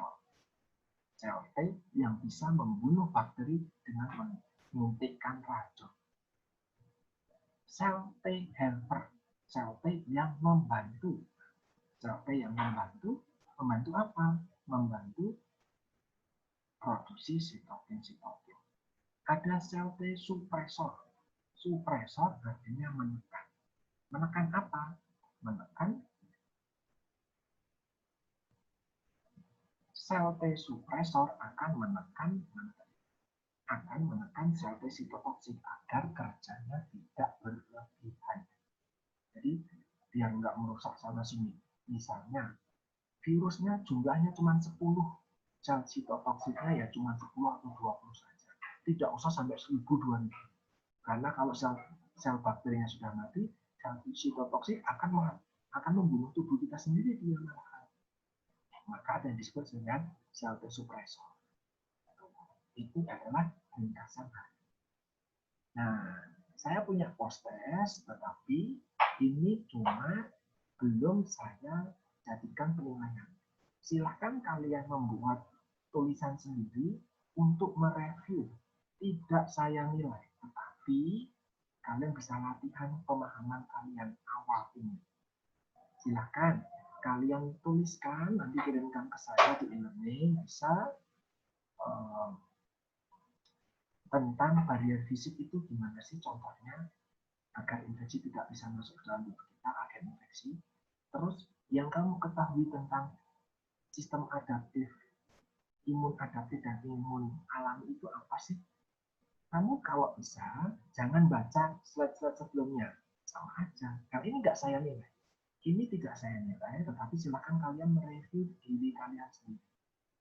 Sel T yang bisa membunuh bakteri dengan menyuntikkan racun. Sel T helper. Sel T yang membantu. Sel T yang membantu apa? Membantu produksi sitokin. Ada sel T supresor. Supresor artinya menekan. Menekan apa? Menekan sel T supresor akan menekan sel T sitotoksik agar kerjanya tidak berlebihan. Jadi biar nggak merusak sana sini. Misalnya virusnya jumlahnya cuma 10, sel sitotoksiknya ya cuma 10 atau 20 saja. Tidak usah sampai 1000, 2000. Karena kalau sel bakterinya sudah mati, sel sitotoksik akan membunuh tubuh kita sendiri dia malahan. Maka ada yang disebut dengan sel T supresor. Itu adalah ringkasan hari. Nah, saya punya post-test, tetapi ini cuma belum saya jadikan penilaian. Silahkan kalian membuat tulisan sendiri untuk mereview. Tidak saya nilai, tetapi kalian bisa latihan pemahaman kalian awal ini. Silahkan kalian tuliskan, nanti kirimkan ke saya di e-learning, bisa tentang barrier fisik itu gimana sih contohnya. agar infeksi tidak bisa masuk ke dalam tubuh kita, agar infeksi. Terus yang kamu ketahui tentang sistem adaptif, imun adaptif dan imun alami itu apa sih? Kamu kalau bisa jangan baca slide-slide sebelumnya, sama aja. Karena ini nggak saya nilai. Ini tidak saya nilai, tetapi silakan kalian mereview diri kalian sendiri.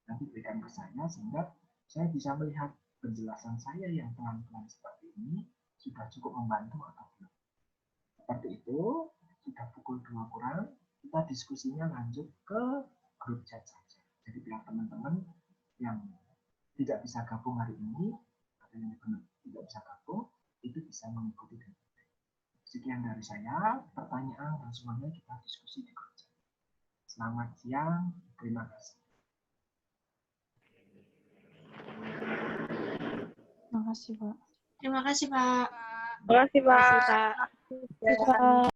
Nanti berikan ke saya sehingga saya bisa melihat penjelasan saya yang pelan-pelan seperti ini sudah cukup membantu atau belum. Seperti itu, sudah pukul 2 kurang, kita diskusinya lanjut ke grup chat saja. Jadi biar teman-teman yang tidak bisa gabung hari ini, atau yang tidak bisa gabung, itu bisa mengikuti dengan baik. Sekian dari saya, pertanyaan dan semuanya kita diskusi di grup chat. Selamat siang, terima kasih. Makasih, Pak. Terima kasih, Pak. Terima kasih, Pak. Pak.